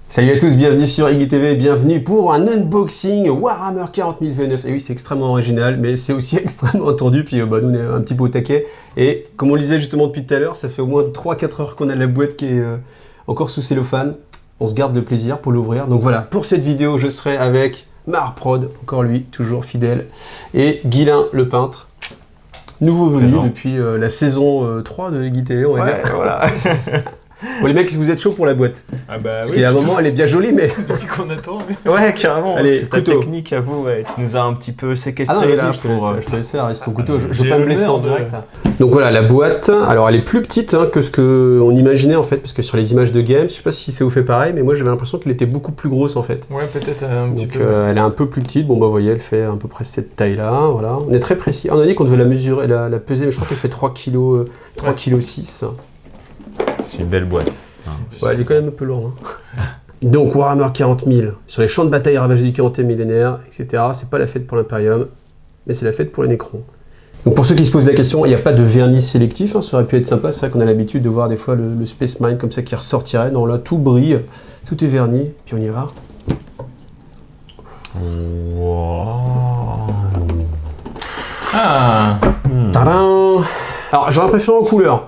Salut à tous, bienvenue sur IGTV, bienvenue pour un unboxing Warhammer 40 000 V9. Et oui, c'est extrêmement original, mais c'est aussi extrêmement attendu, puis nous on est un petit peu au taquet. Et comme on le disait justement depuis tout à l'heure, ça fait au moins 3-4 heures qu'on a la boîte qui est encore sous cellophane. On se garde le plaisir pour l'ouvrir. Donc voilà, pour cette vidéo, je serai avec Marprod, encore lui, toujours fidèle, et Guilain le peintre. Nouveau venu depuis la saison 3 de IGTV, on va dire. Voilà. Bon les mecs, vous êtes chaud pour la boîte? Ah bah parce oui. qu'il y a un moment, elle est bien jolie, mais... Depuis qu'on attend, mais... Ouais, carrément. Allez, c'est ta technique à vous, ouais. Tu nous as un petit peu séquestré. Ah non, là je te laisse faire, c'est ton couteau, je j'ai vais pas me le blesser en l'honneur de- direct. Donc voilà, la boîte, alors elle est plus petite que ce qu'on imaginait en fait, parce que sur les images de games, je sais pas si ça vous fait pareil, mais moi j'avais l'impression qu'elle était beaucoup plus grosse en fait. Ouais, peut-être un petit Donc peu. elle est un peu plus petite, bon bah vous voyez, elle fait à peu près cette taille-là, voilà. On est très précis, on a dit qu'on devait la mesurer, la peser, mais je crois qu'elle fait 3 kg, 6 kg. C'est une belle boîte. Ouais, elle est quand même un peu lourde. Donc Warhammer 40 000, sur les champs de bataille ravagés du 40e millénaire, etc. C'est pas la fête pour l'Imperium, mais c'est la fête pour les Necrons. Donc pour ceux qui se posent la question, il n'y a pas de vernis sélectif, ça aurait pu être sympa, c'est vrai qu'on a l'habitude de voir des fois le Space Marine comme ça qui ressortirait. Non là, tout brille, tout est verni, puis on y va. Wow. Ah. Tadam. Alors j'aurais préféré en couleur.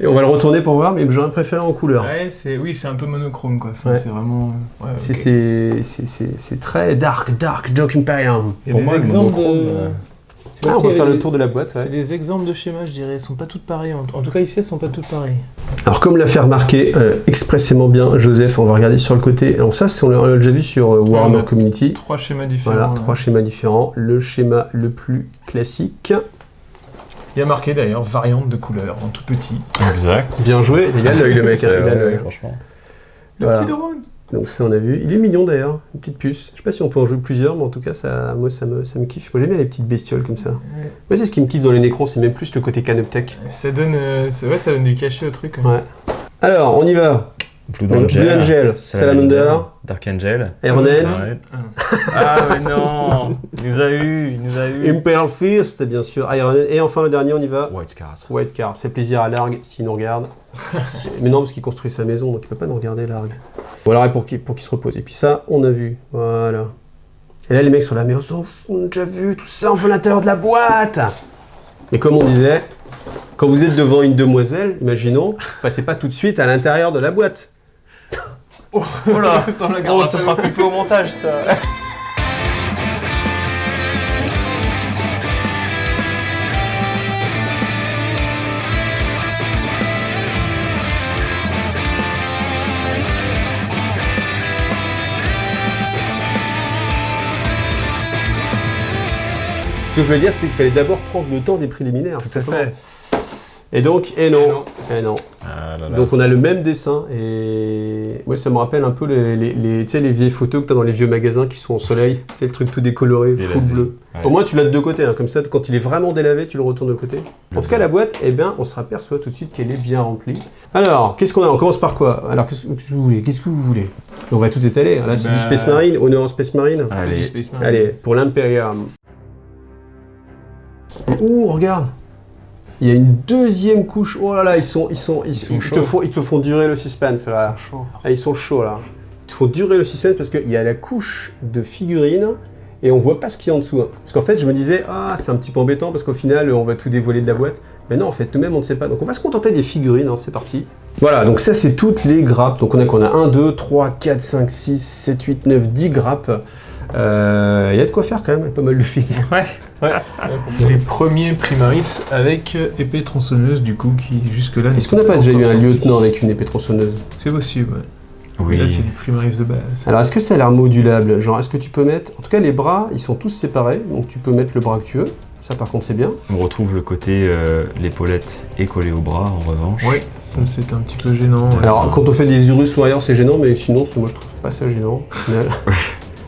Et on va le retourner pour voir, mais j'aurais préféré en couleur. Ouais, c'est un peu monochrome quoi. Enfin, Ouais. c'est vraiment. Ouais, ok. C'est très dark Imperium. Il y a Pour des moi, le exemples monochrome, de. C'est Ah, comme on s'il va y faire avait le des- tour de la boîte. Ouais. C'est des exemples de schémas, je dirais. Elles sont pas toutes pareilles. En tout cas, ici, elles sont pas toutes pareilles. Alors comme l'a fait remarquer expressément bien Joseph, on va regarder sur le côté. Alors ça, on l'a déjà vu sur Warhammer Ouais, on a Community. 3 schémas différents. Voilà, là. 3 schémas différents. Le schéma le plus classique. Il y a marqué d'ailleurs variante de couleur en tout petit. Exact. Bien joué, il a l'œil le mec, hein, il a l'œil. Franchement. Le Voilà. petit drone. Donc ça on a vu. Il est mignon d'ailleurs, une petite puce. Je sais pas si on peut en jouer plusieurs, mais en tout cas moi ça me kiffe. Moi j'aime bien les petites bestioles comme ça. Ouais. Moi c'est ce qui me kiffe dans les Necrons, c'est même plus le côté canoptech. Ça donne, ça donne du cachet au truc. Ouais. Alors on y va. Blue Blue Angel, Salamander, Dark Angel. Iron c'est ça. Hand, Ah mais non. Il nous a eu. Imperial Fist, bien sûr, Iron Hand. Et enfin le dernier, on y va. White Scars. White Car, c'est plaisir à Largue s'il nous regarde. Mais non, parce qu'il construit sa maison, donc il peut pas nous regarder Largue. Voilà, et pour qu'il se repose. Et puis ça, on a vu. Voilà. Et là, les mecs sont là, mais on s'en fout, on a déjà vu tout ça, on veut l'intérieur de la boîte. Mais comme on disait, quand vous êtes devant une demoiselle, imaginons, passez pas tout de suite à l'intérieur de la boîte. Oh là. Sans la Oh, garde. ça sera coupé au montage ça. Ce que je voulais dire, c'était qu'il fallait d'abord prendre le temps des préliminaires. Tout à fait. Et donc, et non. Et non. Ah là là. Donc on a le même dessin et moi ça me rappelle un peu tu sais, les vieilles photos que tu as dans les vieux magasins qui sont au soleil, c'est le truc tout décoloré, Délavé. full bleu. Ouais. Au moins tu l'as de deux côtés, comme ça quand il est vraiment délavé tu le retournes de côté. En tout cas la boîte, eh bien, on se aperçoit tout de suite qu'elle est bien remplie. Alors qu'est-ce qu'on a? On commence par quoi? Alors qu'est-ce que vous voulez? Qu'est-ce que vous voulez? On va tout étaler, là c'est du Space Marine, honneur en Space Marine. C'est Allez. du Space Marine. Allez, pour l'Imperium. Ouh, regarde! Il y a une deuxième couche. Oh là là, ils te font durer le suspense là. Ah, ils sont chauds là. Ils te font durer le suspense parce qu'il y a la couche de figurines et on voit pas ce qu'il y a en dessous. Parce qu'en fait, je me disais, ah, c'est un petit peu embêtant parce qu'au final, on va tout dévoiler de la boîte. Mais non, en fait, nous-mêmes, on ne sait pas. Donc on va se contenter des figurines, c'est parti. Voilà, donc ça, c'est toutes les grappes. Donc on a 1, 2, 3, 4, 5, 6, 7, 8, 9, 10 grappes. Il y a de quoi faire quand même, il y a pas mal de figurines. Ouais. Les premiers Primaris avec épée tronçonneuse du coup qui jusque-là. Est-ce qu'on n'a pas déjà eu un lieutenant avec une épée tronçonneuse? C'est possible, ouais. Oui. Là c'est du Primaris de base. Alors, est-ce que ça a l'air modulable? Genre, est-ce que tu peux mettre... En tout cas, les bras, ils sont tous séparés, donc tu peux mettre le bras que tu veux. Ça, par contre, c'est bien. On retrouve le côté l'épaulette est collée au bras en revanche. Oui, ça c'est un petit peu gênant. Ouais. Alors, quand on fait des Urus Warriors, c'est gênant, mais sinon, moi, je trouve pas ça gênant, au final.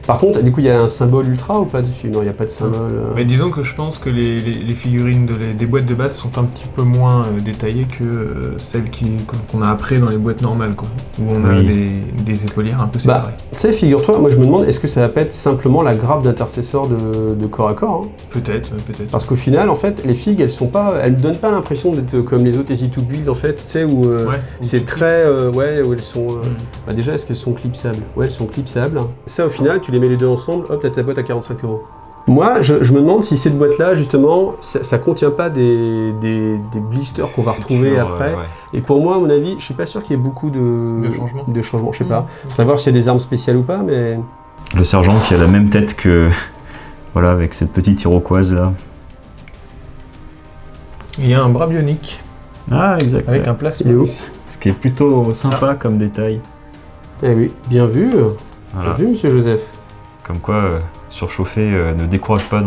Par contre, du coup, il y a un symbole ultra ou pas dessus? Non, il n'y a pas de symbole. Mais disons que je pense que les figurines des boîtes de base sont un petit peu moins détaillées que celles qu'on a après dans les boîtes normales, quoi. Où on a des épaulières un peu séparées. Tu sais, figure-toi, moi je me demande, est-ce que ça va pas être simplement la grappe d'intercesseur de corps à corps, hein? Peut-être. Parce qu'au final, en fait, les figues, elles me donnent pas l'impression d'être comme les autres Easy to Build, en fait, tu sais, où c'est très... où elles sont... déjà, est-ce qu'elles sont clipsables? Ouais, elles sont clipsables. Ça, au final, tu les mets les deux ensemble, hop, t'as ta boîte à 45 €. Moi, je me demande si cette boîte-là, justement, ça contient pas des blisters qu'on va retrouver après. Et pour moi, à mon avis, je suis pas sûr qu'il y ait beaucoup de changements, je sais pas. Faudrait voir s'il y a des armes spéciales ou pas, mais... Le sergent qui a la même tête que... Voilà, avec cette petite iroquoise là. Il y a un bras bionique. Ah, exact. Avec un plasma. Ce qui est plutôt sympa comme détail. Eh oui, bien vu. Bien vu, monsieur Joseph. Comme quoi, surchauffer ne décourage pas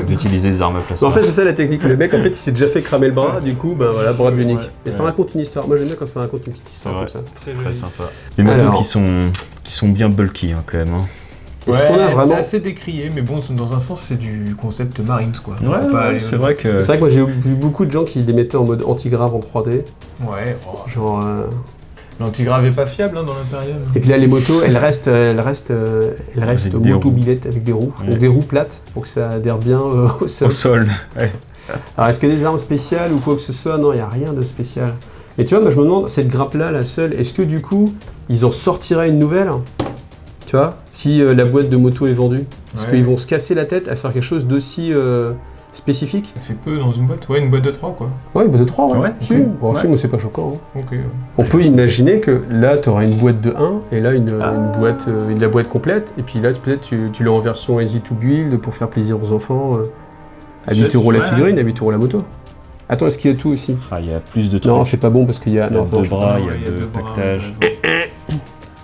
d'utiliser des armes à plasma. En fait, c'est ça la technique. Le mec, en fait, il s'est déjà fait cramer le bras, du coup, bah voilà, bras bionique. Et ça raconte une histoire. Moi, j'aime bien quand ça raconte une petite histoire comme ça. C'est très sympa. Les motos qui sont bien bulky, hein, quand même. Hein. C'est assez décrié, mais bon, dans un sens, c'est du concept Marines, quoi. C'est vrai que... C'est vrai que moi, j'ai vu beaucoup de gens qui les mettaient en mode anti-grave en 3D. Ouais. Genre... L'antigrave est pas fiable dans l'Imperium. Et puis là, les motos, elles restent moto-billettes avec des roues. Donc des roues plates pour que ça adhère bien au sol. Ouais. Alors, est-ce qu'il y a des armes spéciales ou quoi que ce soit? Non, il n'y a rien de spécial. Et tu vois, moi, je me demande, cette grappe-là, la seule, est-ce que du coup, ils en sortiraient une nouvelle? Tu vois, si la boîte de moto est vendue, est-ce qu'ils vont se casser la tête à faire quelque chose d'aussi spécifique? Ça fait peu dans une boîte, une boîte de 3 quoi. Ouais, une boîte de 3, ouais. Si, moi c'est pas choquant. Hein. On peut imaginer que là, tu auras une boîte de 1 et là, la boîte complète. Et puis là, peut-être tu l'as en version easy to build pour faire plaisir aux enfants. À 8 € la figurine, à 8 € la moto. Attends, est-ce qu'il y a tout aussi? Il y a plus de trucs. Non, c'est pas bon parce qu'il y a... Il y a deux bras, il y a deux pactages.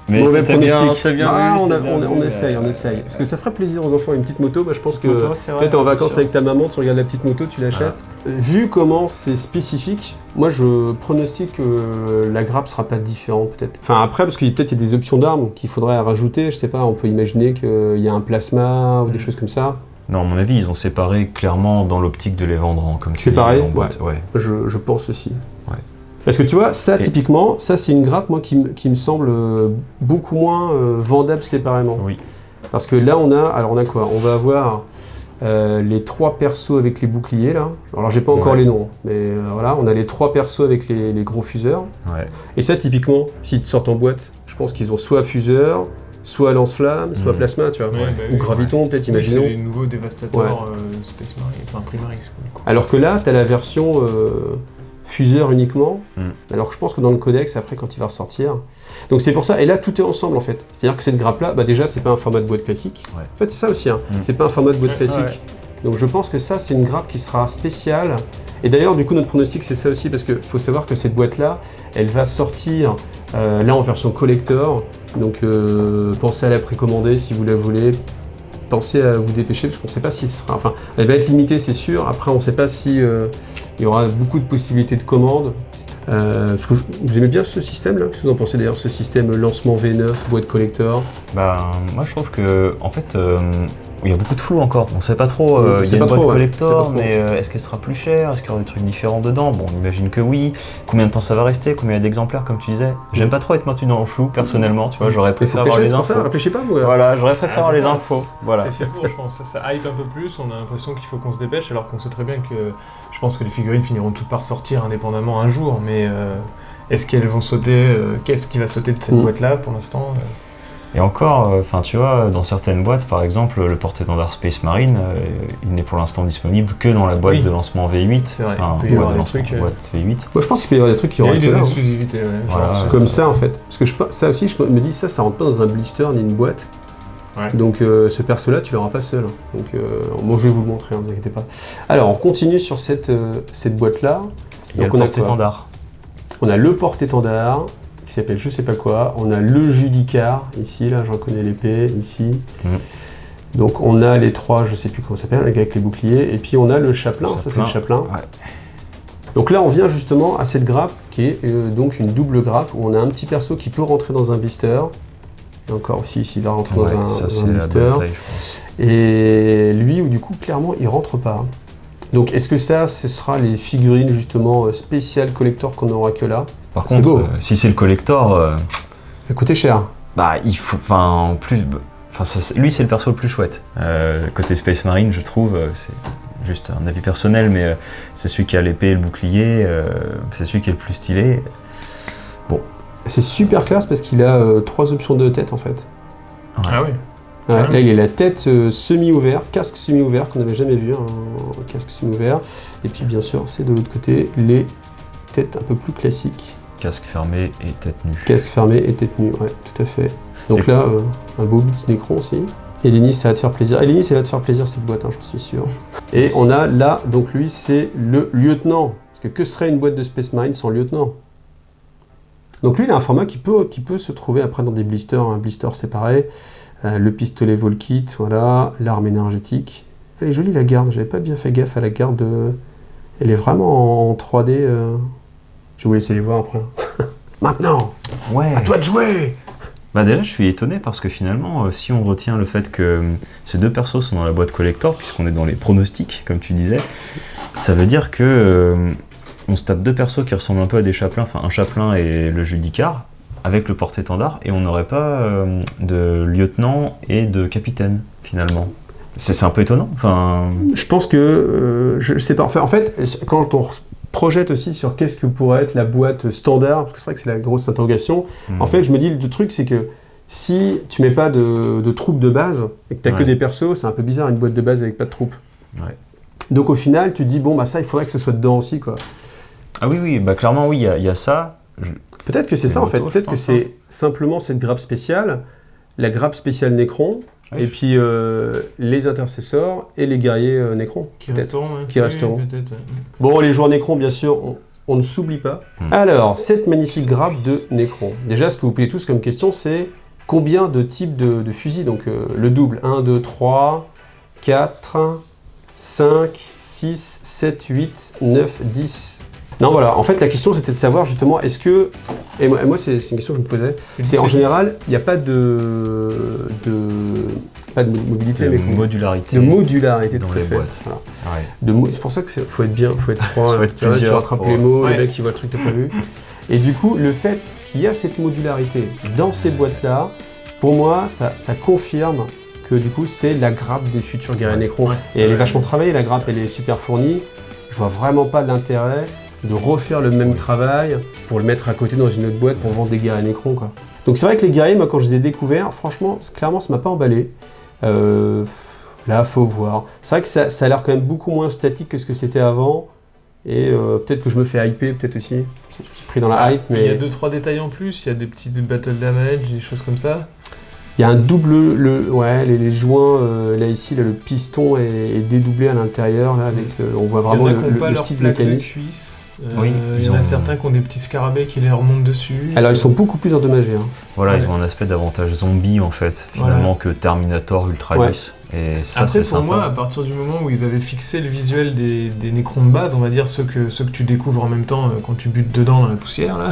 Mais c'est bien. On essaye. Parce que ça ferait plaisir aux enfants, une petite moto. Bah, je pense que peut-être en vacances avec ta maman, tu regardes la petite moto, tu l'achètes. Vu comment c'est spécifique, moi je pronostique que la grappe sera pas différente peut-être. Enfin après, parce qu'il peut-être y a des options d'armes qu'il faudrait rajouter. Je sais pas, on peut imaginer qu'il y a un plasma ou des choses comme ça. Non, à mon avis, ils ont séparé clairement dans l'optique de les vendre comme séparé en boîte. Ouais. Je pense aussi. Ouais. Parce que tu vois, ça typiquement, ça c'est une grappe moi qui me semble beaucoup moins vendable séparément. Oui. Parce que là on a quoi? On va avoir les 3 persos avec les boucliers là. Alors j'ai pas encore les noms, mais voilà, on a les 3 persos avec les gros fuseurs. Ouais. Et ça typiquement, s'ils te sortent en boîte, je pense qu'ils ont soit fuseur, soit lance-flamme, soit plasma, tu vois. Ou graviton peut-être, imaginons. C'est les nouveaux dévastateurs Space Marine, enfin Primaris. Alors que là, tu as la version fuseur uniquement, alors que je pense que dans le codex, après, quand il va ressortir... Donc c'est pour ça, et là, tout est ensemble, en fait. C'est-à-dire que cette grappe-là, déjà, c'est pas un format de boîte classique. Ouais. En fait, c'est ça aussi, hein. C'est pas un format de boîte classique. Ouais. Donc je pense que ça, c'est une grappe qui sera spéciale. Et d'ailleurs, du coup, notre pronostic, c'est ça aussi, parce qu'il faut savoir que cette boîte-là, elle va sortir, là, en version collector. Donc pensez à la précommander si vous la voulez. Pensez à vous dépêcher, parce qu'on ne sait pas si ce sera... Enfin, elle va être limitée, c'est sûr. Après, on ne sait pas si il y aura beaucoup de possibilités de commandes. Parce que vous aimez bien ce système-là? Qu'est-ce que vous en pensez d'ailleurs, ce système lancement V9, boîte collector? Moi, je trouve que, en fait... il y a beaucoup de flou encore, on sait pas trop, il y a une boîte collector, mais est-ce qu'elle sera plus chère? Est-ce qu'il y aura des trucs différents dedans? Bon, on imagine que oui. Combien de temps ça va rester? Combien d'exemplaires, comme tu disais? J'aime pas trop être maintenu dans le flou, personnellement, tu vois, j'aurais préféré avoir les infos. Réfléchis pas, vous. Voilà, j'aurais préféré avoir les infos. Voilà. C'est fait pour, je pense, ça hype un peu plus, on a l'impression qu'il faut qu'on se dépêche, alors qu'on sait très bien que je pense que les figurines finiront toutes par sortir indépendamment un jour, mais est-ce qu'elles vont sauter? Qu'est-ce qui va sauter de cette boîte-là pour l'instant? Et encore, tu vois, dans certaines boîtes, par exemple, le porte-étendard Space Marine, il n'est pour l'instant disponible que dans la boîte de lancement V8. C'est vrai, il peut y avoir des trucs... boîte V8. Moi, je pense qu'il peut y avoir des trucs qui auraient des exclusivités, voilà, comme ça, en fait. Parce que ça aussi, je me dis, ça rentre pas dans un blister ni une boîte. Ouais. Donc, ce perso-là, tu l'auras pas seul. Donc, moi, je vais vous le montrer, ne vous inquiétez pas. Alors, on continue sur cette boîte-là. Donc, on a le porte-étendard. On a le porte-étendard, qui s'appelle je sais pas quoi, on a le Judicar, ici, là j'en connais l'épée, ici. Donc on a les 3, je sais plus comment ça s'appelle, avec les boucliers, et puis on a le chaplain, ça c'est le chaplain. Ouais. Donc là on vient justement à cette grappe, qui est donc une double grappe, où on a un petit perso qui peut rentrer dans un blister, Et encore aussi, s'il va rentrer dans un blister. Taille, je pense. Et lui, du coup, clairement, il rentre pas. Donc, est-ce que ce sera les figurines, justement, spéciales collector qu'on n'aura que là? Par contre, si c'est le collector... ça va coûter cher. Bah, il faut... Enfin, en plus... lui, c'est le perso le plus chouette. Côté Space Marine, je trouve, c'est juste un avis personnel, mais c'est celui qui a l'épée et le bouclier, c'est celui qui est le plus stylé. Bon. C'est super classe parce qu'il a 3 options de tête, en fait. Ouais. Ah oui. Ouais, là, il est la tête semi-ouvert, casque semi-ouvert qu'on n'avait jamais vu, un casque semi-ouvert. Et puis, bien sûr, c'est de l'autre côté les têtes un peu plus classiques. Casque fermé et tête nue. Casque fermé et tête nue, ouais, tout à fait. Donc là, un beau Blitz Necron aussi. Et Lénis, ça va te faire plaisir. Et Lénis, ça va te faire plaisir cette boîte, hein, j'en suis sûr. Et on a là, donc lui, c'est le lieutenant. Parce que serait une boîte de Space Marine sans lieutenant? Donc lui, il a un format qui peut se trouver après dans des blisters, un blister séparé. Le pistolet Volkit, voilà, l'arme énergétique. Elle est jolie la garde, j'avais pas bien fait gaffe à la garde. Elle est vraiment en 3D. Je vais vous laisser les voir après. Maintenant, à toi de jouer. Bah déjà, je suis étonné parce que finalement, si on retient le fait que ces 2 persos sont dans la boîte collector, puisqu'on est dans les pronostics, comme tu disais, ça veut dire que on se tape 2 persos qui ressemblent un peu à des chapelains, enfin un chapelain et le Judicar, avec le porte-étendard, et on n'aurait pas de lieutenant et de capitaine, finalement. C'est un peu étonnant. Enfin... Je pense que... je sais pas. Enfin, en fait, quand on projette aussi sur qu'est-ce que pourrait être la boîte standard, parce que c'est vrai que c'est la grosse interrogation, en fait, je me dis, le truc, c'est que si tu mets pas de troupes de base, et que tu n'as que des persos, c'est un peu bizarre, une boîte de base avec pas de troupes. Ouais. Donc au final, tu te dis, bon, bah ça, il faudrait que ce soit dedans aussi, quoi. Ah oui, bah clairement, oui, il y a ça. Peut-être que c'est ça en fait, peut-être que c'est simplement cette grappe spéciale, la grappe spéciale Necron, et puis les intercesseurs et les guerriers Necron. Qui resteront. Peut-être. Bon, les joueurs Necron, bien sûr, on ne s'oublie pas. Alors, cette magnifique grappe de Necron. Déjà, ce que vous posez tous comme question, c'est combien de types de fusils? Donc le double, 1, 2, 3, 4, 5, 6, 7, 8, 9, 10... Non, voilà. En fait, la question, c'était de savoir justement, est-ce que... Et moi c'est une question que je me posais. C'est en général, il n'y a pas de mobilité, mais modularité. De modularité dans les boîtes. Voilà. Ouais. C'est pour ça qu'il faut être bien, il faut être 3. Tu rattrapes les mots, les mecs qui voient le truc que tu n'as pas vu. Et du coup, le fait qu'il y a cette modularité dans ces boîtes-là, pour moi, ça confirme que du coup, c'est la grappe des futurs guerriers Necron. Et elle est vachement travaillée, la grappe, elle est super fournie. Je vois vraiment pas l'intérêt de refaire le même travail pour le mettre à côté dans une autre boîte pour vendre des guerriers Necron, quoi. Donc c'est vrai que les guerriers, moi quand je les ai découverts, franchement, clairement ça m'a pas emballé. Là, faut voir. C'est vrai que ça a l'air quand même beaucoup moins statique que ce que c'était avant. Et peut-être que je me fais hyper, peut-être aussi. Je suis pris dans la hype, mais... Il y a 2-3 détails en plus, il y a des petits battle damage, des choses comme ça. Il y a un double, les joints, là ici, là, le piston est dédoublé à l'intérieur, là, avec on voit vraiment le style mécanique. Il y en a certains qui ont des petits scarabées qui les remontent dessus. Alors ils sont beaucoup plus endommagés. Hein. Voilà, ils ont un aspect davantage zombie en fait, finalement, que Terminator Ultra Lisse. Et ça, après, c'est pour sympa. moi, à partir du moment où ils avaient fixé le visuel des Necrons de base, on va dire ceux que tu découvres en même temps quand tu butes dedans dans la poussière, là,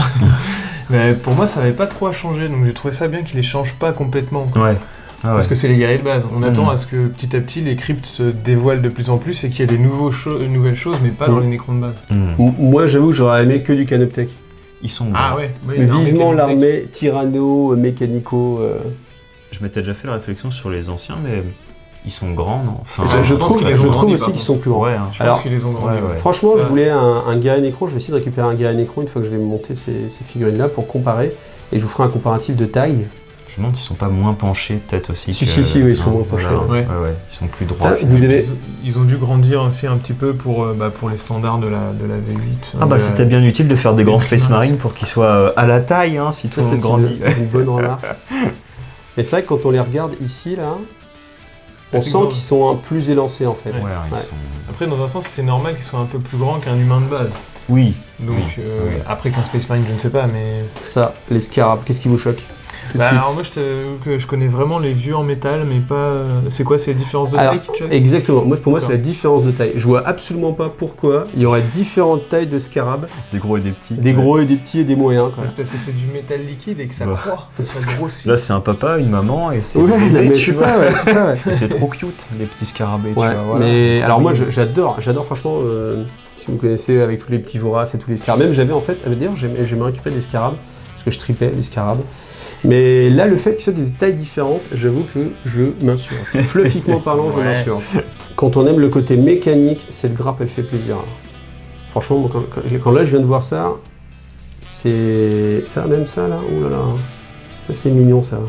mais pour moi ça n'avait pas trop à changer, donc j'ai trouvé ça bien qu'ils les changent pas complètement. Quoi. Parce que c'est les guerriers de base. On attend à ce que petit à petit les cryptes se dévoilent de plus en plus et qu'il y ait des nouvelles choses, mais pas dans les Necrons de base. Moi j'avoue que j'aurais aimé que du Canoptech. Ils sont vivement l'armée Tyranno, Mécanico. Je m'étais déjà fait la réflexion sur les anciens, mais ils sont grands, non? Enfin, je trouve aussi qu'ils sont plus grands. Je pense qu'ils les ont grandis. Franchement, je voulais un guerrier Necron. Je vais essayer de récupérer un guerrier Necron une fois que je vais monter ces figurines-là pour comparer. Et je vous ferai un comparatif de taille. Je me demande s'ils sont pas moins penchés, peut-être aussi. Si, ils sont moins penchés. Ils sont plus droits. Ils ont dû grandir aussi un petit peu pour les standards de la V8. C'était bien utile de faire des grands Space Marines pour qu'ils soient à la taille, hein, si tout le monde grandit. C'est une bonne remarque. Mais c'est vrai que quand on les regarde ici, là, on sent qu'ils sont plus élancés en fait. Après, dans un sens, c'est normal qu'ils soient un peu plus grands qu'un humain de base. Oui. Donc, après qu'un Space Marine, je ne sais pas, mais... Ça, les scarabs, qu'est-ce qui vous choque? Alors moi je connais vraiment les vieux en métal, mais pas... C'est quoi, c'est les différences de taille que tu as dit ? Exactement, pour moi c'est la différence de taille. Je vois absolument pas pourquoi il y aurait différentes tailles de scarabs. Des gros et des petits. Des gros et des petits et des moyens. C'est parce que c'est du métal liquide et que ça croît, ça grossit. Là c'est un papa, une maman et c'est c'est ça, ouais. C'est trop cute, les petits scarabées, tu vois. Voilà. Mais alors moi j'adore franchement, si vous me connaissez avec tous les petits voraces et tous les scarabs, même j'avais en fait, d'ailleurs j'aimais récupérer des scarabs, parce que je tripais les scarabs. Mais là, le fait qu'ils soient des tailles différentes, j'avoue que je m'insurge. Fluffiquement parlant, je m'insurge. Quand on aime le côté mécanique, cette grappe, elle fait plaisir. Franchement, moi, quand là, je viens de voir ça, c'est ça, même ça, là, oh là là, ça c'est mignon, ça.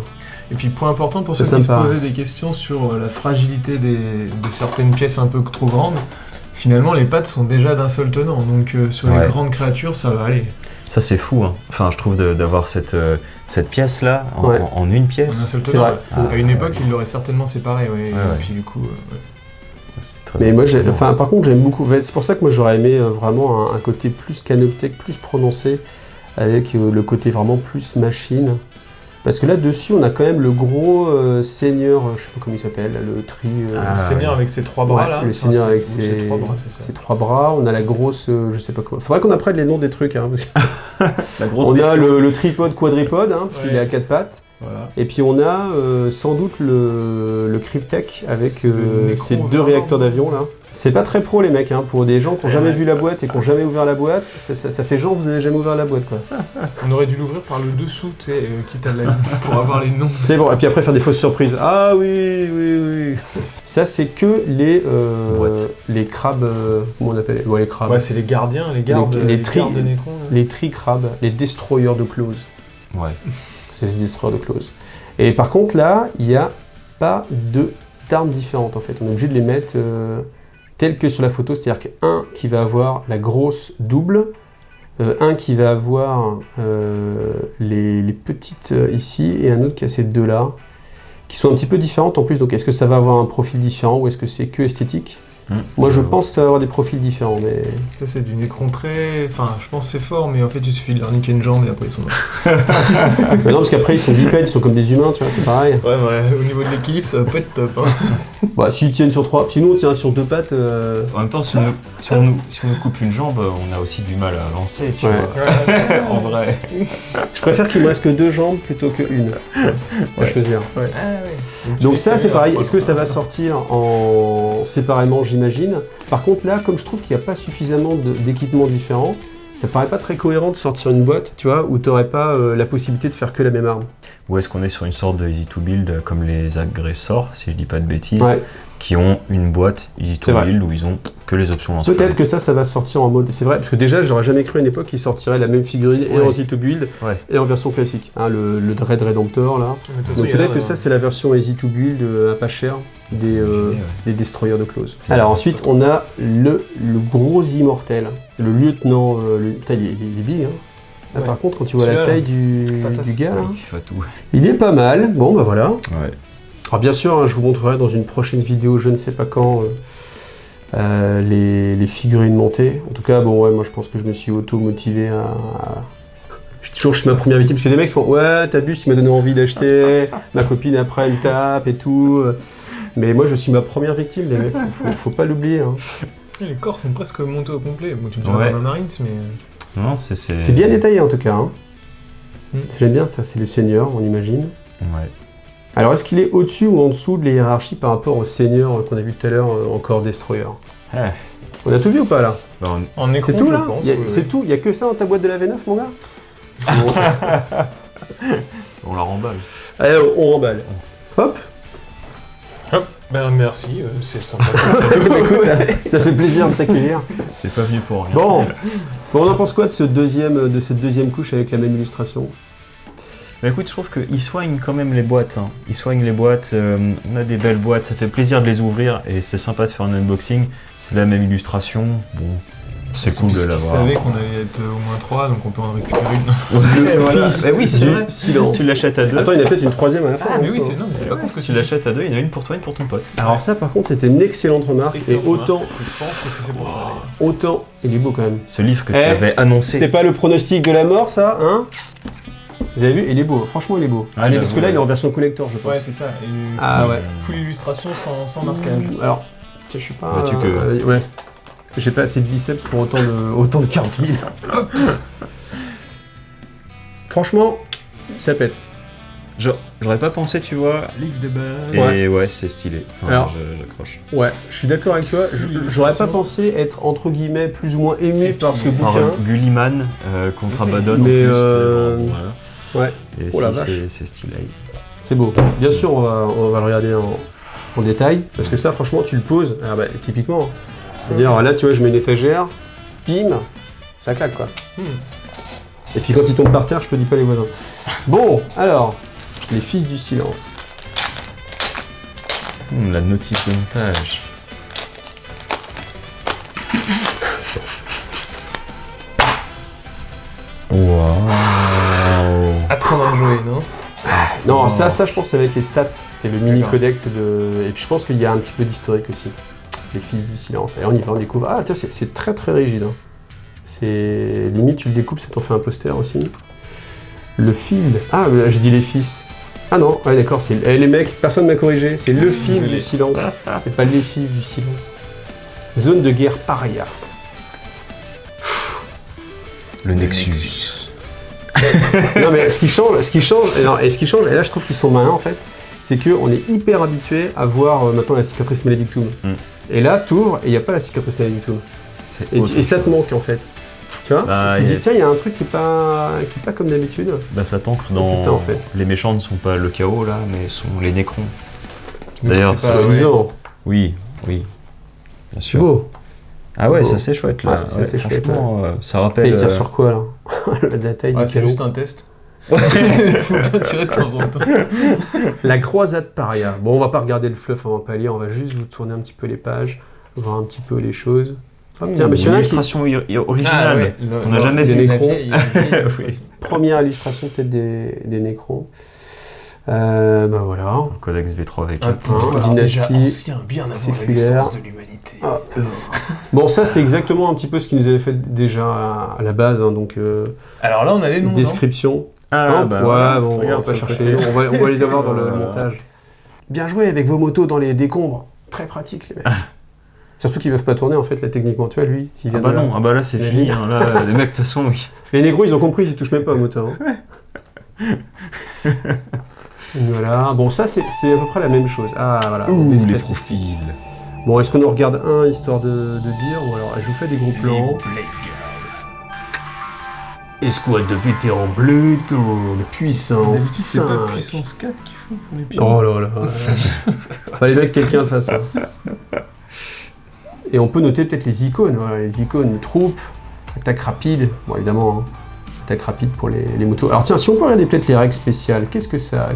Et puis, point important pour ceux qui se posaient des questions sur la fragilité de certaines pièces un peu trop grandes, finalement, les pattes sont déjà d'un seul tenant, donc sur les grandes créatures, ça va aller. Ça c'est fou, hein. Enfin je trouve d'avoir cette pièce là en une pièce. C'est vrai. À une époque ils l'auraient certainement séparé, et puis du coup... C'est très mais moi par contre j'aime beaucoup, c'est pour ça que moi j'aurais aimé vraiment un côté plus canoptèque, plus prononcé, avec le côté vraiment plus machine. Parce que là dessus on a quand même le gros seigneur, je sais pas comment il s'appelle, le tri... le seigneur avec ses 3 bras là. Le seigneur avec ses 3 bras, c'est ça. Ses 3 bras, on a la grosse, je sais pas comment... Faudrait qu'on apprenne les noms des trucs, hein, parce que la grosse on a le tripode quadripode, hein, parce qu'il est à 4 pattes. Voilà. Et puis on a sans doute le Cryptek avec ces 2 réacteurs d'avion là. C'est pas très pro les mecs, hein, pour des gens qui n'ont jamais vu la boîte et qui n'ont jamais ouvert la boîte, ça fait genre vous avez jamais ouvert la boîte quoi. On aurait dû l'ouvrir par le dessous, tu sais, quitte à pour avoir les noms. C'est bon, et puis après faire des fausses surprises. Ah oui. Ça c'est que les crabes, comment on appelle les crabes. Ouais, c'est les gardiens, les gardes, les gardes de Necron. Les tri-crabes, les destroyers de clause. Ouais. C'est les destroyers de clause. Et par contre là, il n'y a pas d'armes différentes en fait. On est obligé de les mettre... tel que sur la photo, c'est-à-dire qu'un qui va avoir la grosse double, un qui va avoir les petites ici, et un autre qui a ces 2 là, qui sont un petit peu différentes en plus. Donc est-ce que ça va avoir un profil différent ou est-ce que c'est que esthétique ? Moi je pense que ça va avoir des profils différents, mais... Ça c'est du Necron très... Enfin, je pense que c'est fort, mais en fait il suffit de leur niquer une jambe et après ils sont morts. Mais non, parce qu'après ils sont bipèdes, ils sont comme des humains, tu vois, c'est pareil. Ouais, au niveau de l'équilibre ça va pas être top. Hein. Bah s'ils tiennent sur 3, sinon on tient sur 2 pattes... En même temps, si on nous coupe une jambe, on a aussi du mal à lancer, tu vois. En vrai. Je préfère qu'il me reste que 2 jambes plutôt que une. On va choisir. Ouais. Donc ça c'est pareil, est-ce que ça va sortir séparément, j'imagine. Par contre là, comme je trouve qu'il n'y a pas suffisamment d'équipements différents, ça paraît pas très cohérent de sortir une boîte, tu vois, où t'aurais pas la possibilité de faire que la même arme. Ou est-ce qu'on est sur une sorte de easy to build comme les agressors, si je dis pas de bêtises, qui ont une boîte easy to build où ils ont que les options lance-flamme. Peut-être que ça va sortir en mode... C'est vrai, parce que déjà, j'aurais jamais cru à une époque qu'ils sortiraient la même figurine et en easy to build et en version classique. Hein, le Dread Redemptor, là. Donc peut-être que ça, c'est la version easy to build à pas cher des destroyers de clause. Alors ensuite, on a le gros immortel, le lieutenant... Putain, il est big, hein. Là, par contre, quand tu vois la taille du gars, là, il est pas mal. Bon, bah voilà. Alors bien sûr, hein, je vous montrerai dans une prochaine vidéo, je ne sais pas quand, les figurines montées. En tout cas, bon, moi je pense que je me suis auto-motivé à... Je suis ma première victime, parce que des mecs font « Ouais, t'abuses, tu m'as donné envie d'acheter, ma copine après elle me tape et tout. » Mais moi je suis ma première victime, les mecs, faut pas l'oublier. Hein. Les corps sont presque montés au complet. Bon, tu me diras dans un Marines, mais... Non, c'est bien détaillé en tout cas. Hein. J'aime bien ça, c'est les seigneurs, on imagine. Ouais. Alors est-ce qu'il est au-dessus ou en dessous de la hiérarchie par rapport aux seigneurs qu'on a vu tout à l'heure en Corps Destroyer? On a tout vu ou pas là? En écran, c'est tout là? C'est tout? Il y a que ça dans ta boîte de la V9 mon gars? On la remballe. Allez, on remballe. Hop. Hop. Ben merci, c'est sympa. Ça fait plaisir de t'accueillir. C'est pas venu pour rien. Bon, on en pense quoi de cette deuxième couche avec la même illustration? Bah écoute, je trouve qu'ils soignent quand même les boîtes. Hein. Ils soignent les boîtes, on a des belles boîtes, ça fait plaisir de les ouvrir et c'est sympa de faire un unboxing. C'est la même illustration, bon, c'est cool de l'avoir. Ils savaient qu'on allait être au moins 3, donc on peut en récupérer une. Voilà. Bah oui, c'est vrai. Si tu l'achètes à 2. Attends, il y en a peut-être une troisième à la fin. Ah, mais oui, c'est pas con. Si tu l'achètes à 2, il y en a une pour toi et une pour ton pote. Alors ça, par contre, c'était une excellente remarque. Et autant... Je pense que c'est fait pour ça. Autant... Il est beau quand même. Ce livre que tu avais annoncé. C'était pas le pronostic de la mort, ça, hein? Vous avez vu, il est beau, franchement il est beau. Ah, parce que là il est en version collector je pense. Ouais, c'est ça. Full illustration sans marquage. Alors, je suis pas... que... ouais. J'ai pas assez de biceps pour autant de 40 000. Franchement, ça pète. J'aurais pas pensé, tu vois. Livre de base. Et ouais, c'est stylé. Enfin, alors, j'accroche. Ouais, je suis d'accord avec toi. J'aurais pas pensé être entre guillemets plus ou moins ému par ce bouquin. Gulliman contre Abaddon mais en plus. Ouais. Et oh c'est stylé. C'est beau. Bien sûr, on va le regarder en détail parce que ça, franchement, tu le poses. Ah bah, typiquement. C'est-à-dire là, tu vois, je mets une étagère, bim, ça claque quoi. Et puis quand il tombe par terre, je peux dire pas les voisins. Bon, alors, les fils du silence. La notice de montage. Waouh. Apprendre à jouer, non? Non, ça, je pense que ça va être les stats. C'est le mini codex et puis je pense qu'il y a un petit peu d'historique aussi. Les fils du silence. Et on y va, on découvre. Ah, tiens, c'est très très rigide. Hein. C'est limite, tu le découpes, ça t'en fait un poster aussi. Le fil. Ah, j'ai dit les fils. Ah non, ouais, d'accord, c'est les mecs, personne m'a corrigé. C'est le fil du silence, et pas les fils du silence. Zone de guerre paria. Le Nexus. Non mais ce qui change, et là je trouve qu'ils sont malins en fait, c'est qu'on est hyper habitué à voir maintenant la cicatrice Maledictum. Et là, t'ouvres et il n'y a pas la cicatrice Maledictum. Et ça te manque en fait. Tu vois, tu te dis tiens, il y a un truc qui est pas comme d'habitude. Bah ça t'ancre dans... C'est ça en fait. Les méchants ne sont pas le chaos là, mais sont les nécrons. D'ailleurs, c'est amusant. Oui, bien sûr. Beau. Ah ouais, ça c'est chouette là. Ouais, c'est chouette. Ça rappelle... Il tire sur quoi là? La taille du c'est juste un test. Ouais. Il faut bien tirer de temps en temps. La croisade paria. Bon, on va pas regarder le fluff avant palier, on va juste vous tourner un petit peu les pages, voir un petit peu les choses. Tiens, mais une illustration originale. On n'a jamais vu des nécrons. Première illustration peut-être des nécrons. Bah voilà. Un codex V3 avec un pouvoir déjà ancien, bien avant la naissance de l'humanité. Bon, ça c'est exactement un petit peu ce qu'ils nous avaient fait déjà à la base. Hein, donc, alors là, on a les noms. Description. Ah, bah voilà, bon, on va pas chercher. On va les avoir dans le montage. Bien joué avec vos motos dans les décombres. Très pratique les mecs. Surtout qu'ils peuvent pas tourner en fait là techniquement, tu vois lui. Ah bah non, là c'est fini, hein, là les mecs de toute façon oui. Les négros ils ont compris, ils touchent même pas au moteur. Hein. Voilà, bon ça c'est à peu près la même chose. Ah voilà, les profils. Bon, est-ce qu'on en regarde un histoire de dire, ou alors je vous fais des gros plans. Escouade de vétérans Blade Girl, puissance 5. C'est pas puissance 4 qu'il faut pour les pions. Oh là là. Fallait bien que quelqu'un fasse ça. Et on peut noter peut-être les icônes, voilà, les icônes, troupes, attaque rapide, bon évidemment, hein, attaque rapide pour les motos. Alors tiens, si on peut regarder peut-être les règles spéciales, qu'est-ce que ça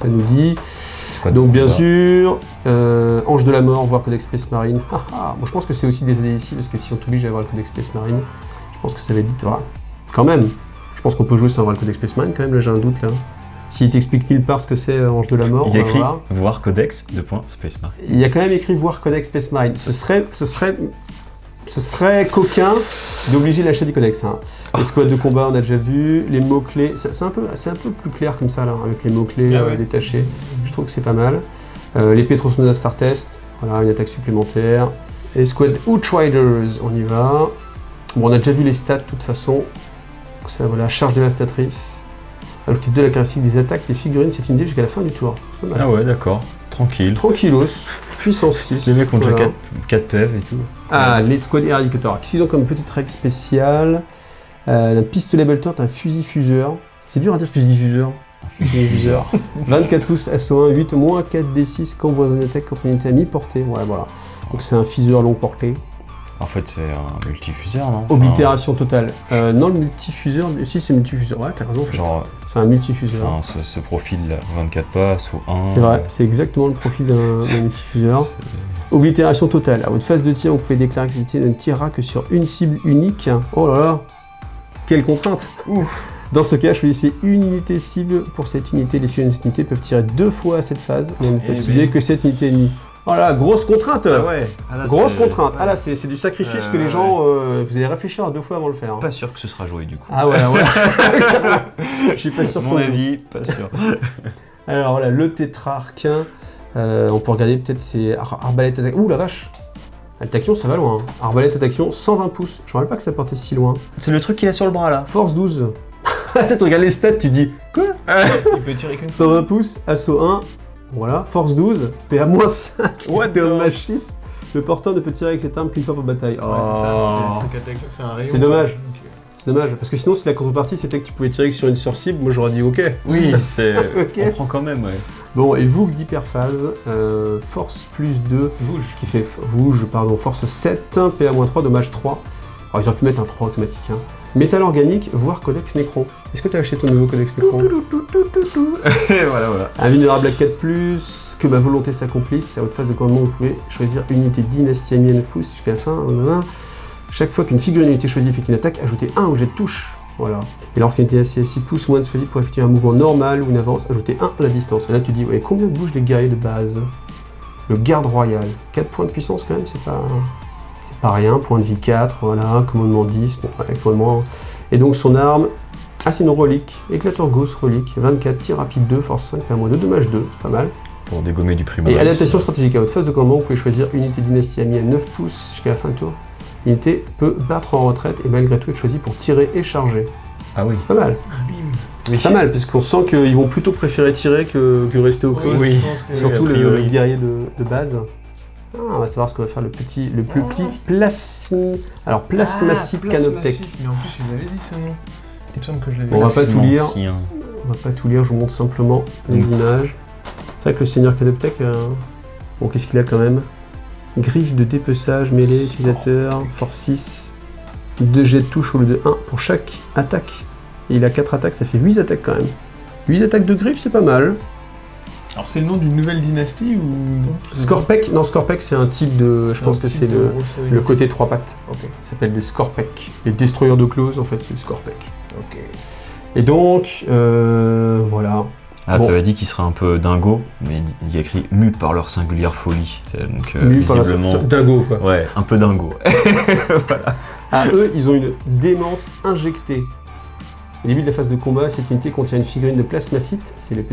nous dit? Donc bien sûr, Ange de la Mort, voire Codex Space Marine. Bon, je pense que c'est aussi détaillé ici, parce que si on t'oblige à avoir le Codex Space Marine, je pense que ça va être dit, voilà. Quand même, je pense qu'on peut jouer sans avoir le Codex Space Marine quand même, là j'ai un doute là. S'il t'explique nulle part ce que c'est Ange de la Mort, il y a écrit voir Codex Space Marine. Il y a quand même écrit voir Codex Space Marine. Ce serait coquin d'obliger l'achat du Codex. Hein. Les squads de combat, on a déjà vu. Les mots-clés, c'est un peu plus clair comme ça, là, avec les mots-clés détachés. Je trouve que c'est pas mal. L'épée Tronçonneuse Star Test, voilà, une attaque supplémentaire. Les squads Outriders, on y va. Bon, on a déjà vu les stats de toute façon. Ça, voilà, charge dévastatrice. Ajouter de la caractéristique des attaques des figurines, c'est une idée jusqu'à la fin du tour. Ah ouais, d'accord. Tranquille. Tranquillos. Puissance 6. Les mecs ont déjà 4 PF et tout. Ah, les squads éradicator. Qu'est-ce qu'ils ont comme petite règle spéciale? Un pistolet bolter, un fusil fuseur. C'est dur à dire fusil fuseur. Fusil fuseur. 24 pouces SO1, 8, moins 4d6 quand vous avez une attaque contre une unité à mi-portée. Ouais, voilà. Donc c'est un fuseur longue portée. En fait, c'est un multifuseur, non? Oblitération totale. Non, le multifuseur, si c'est multifuseur. Ouais, t'as raison. Genre, c'est un multifuseur. Enfin, ce profil-là, 24 passes ou 1. C'est vrai, c'est exactement le profil d'un multifuseur. Oblitération totale. À votre phase de tir, vous pouvez déclarer que l'unité ne tirera que sur une cible unique. Oh là là, quelle contrainte! Dans ce cas, choisissez une unité cible pour cette unité. Les figurines de cette unité peuvent tirer 2 fois à cette phase, mais on ne peut cibler que cette unité ennemie. Voilà, grosse contrainte. Ah ouais. Grosse contrainte. Ah là, c'est du sacrifice que les gens... vous allez réfléchir à 2 fois avant de le faire. Hein. Pas sûr que ce sera joué du coup. Ah ouais. Je suis pas sûr. Mon avis, pas sûr. Alors voilà, le tétrarque. On peut regarder peut-être c'est arbalète attaque. Ouh la vache. Le tachyon, ça va loin. Hein. Arbalète à tachyon, 120 pouces. Je me rappelle pas que ça portait si loin. C'est le truc qu'il a sur le bras là. Force 12. Attends, tu regardes les stats, tu dis quoi? Il peut tirer qu'une 120 pouces, assaut 1. Voilà, force 12, PA-5, What the dommage 6. Le porteur ne peut tirer avec cette arme qu'une fois pour bataille. Ouais, c'est ça. C'est un rayon. C'est dommage. C'est dommage, parce que sinon, si la contrepartie c'était que tu pouvais tirer que sur une seule cible, moi j'aurais dit ok. Oui, c'est. Okay. On prend quand même, ouais. Bon, et Voug d'hyperphase, force plus 2, ce qui fait force 7, PA-3, dommage 3. Alors ils auraient pu mettre un 3 automatique. Hein. Métal organique, voire codex nécron. Est-ce que tu as acheté ton nouveau codex nécron? Voilà. Invulnérable à 4+, que ma volonté s'accomplisse. À votre phase de commandement, vous pouvez choisir une unité dynastie amie à 9 pouces jusqu'à la fin. Chaque fois qu'une figurine unité choisie effectue une attaque, ajoutez 1 au jet de touche. Voilà. Et alors qu'une unité à 6 pouces moins de choisie pour effectuer un mouvement normal ou une avance, ajoutez 1 à la distance. Et là tu dis, ouais, combien bougent les guerriers de base? Le garde royal, 4 points de puissance quand même, c'est pas rien. Point de vie 4, voilà, commandement 10, bon, ouais, commandement. Et donc son arme, c'est une relique, éclateur gauss relique, 24, tir rapide 2, force 5, PA-2, dommage 2, c'est pas mal. Pour dégommer du primat. Et adaptation stratégique, à votre phase de commandement, vous pouvez choisir unité dynastie amie à 9 pouces jusqu'à la fin du tour. L'unité peut battre en retraite et malgré tout être choisie pour tirer et charger. Ah oui. C'est pas mal. C'est pas mal, parce qu'on sent qu'ils vont plutôt préférer tirer que rester au close. Oui. Surtout le guerrier de base. On va savoir ce qu'on va faire le plus petit plasmacide canoptech. Mais en plus, ils avaient dit ça, non? Il me semble que je l'avais On va pas tout lire. On va pas tout lire, je vous montre simplement les images. C'est vrai que le seigneur canoptech, bon, qu'est-ce qu'il a quand même? Griffe de dépeçage, mêlée, utilisateur, force 6, 2 jets de touche au lieu de 1 pour chaque attaque. Et il a 4 attaques, ça fait 8 attaques quand même. 8 attaques de griffe, c'est pas mal. Alors c'est le nom d'une nouvelle dynastie ou... Scorpec, non, Scorpec c'est un type de... Je pense que c'est le côté 3 pattes. Okay. Ça s'appelle des Scorpec. Les destroyers de close, en fait, c'est le Scorpec. Ok. Et donc, voilà. Ah, bon. T'avais dit qu'il serait un peu dingo, mais il y a écrit mu par leur singulière folie. Donc, visiblement. Dingo, quoi. Ouais, un peu dingo. Voilà. Ah, eux, ils ont une démence injectée. Au début de la phase de combat, cette unité contient une figurine de plasmacite. C'est le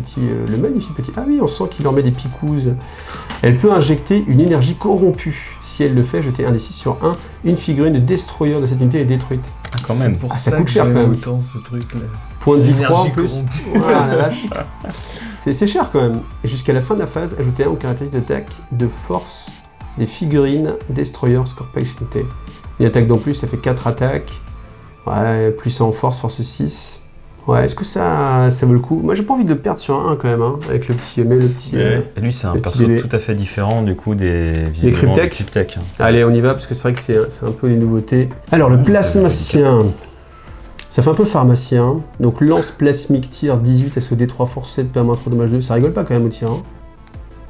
magnifique petit. Ah oui, on sent qu'il leur met des picouzes. Elle peut injecter une énergie corrompue. Si elle le fait, jetez un des 6 sur 1. Une figurine de destroyer de cette unité est détruite. Ah, quand même. Pour ça coûte cher quand même. Autant ce truc-là. Point de vie 3 en plus. Voilà, la vache. C'est cher quand même. Et jusqu'à la fin de la phase, ajoutez 1 aux caractéristiques d'attaque de force des figurines Destroyer Scorpec unité. Une attaque d'en plus, ça fait 4 attaques. Ouais, plus en force 6. Ouais, est-ce que ça vaut le coup? Moi, j'ai pas envie de le perdre sur un 1 quand même, hein, avec le petit. Et lui, c'est un perso tout à fait différent du coup des Cryptek. Allez, on y va parce que c'est vrai que c'est un peu les nouveautés. Alors, le plasmacien. Ça fait un peu pharmacien. Donc, lance plasmique tir 18 SOD 3 force 7 PA-3 dommage 2. Ça rigole pas quand même au tir. Hein.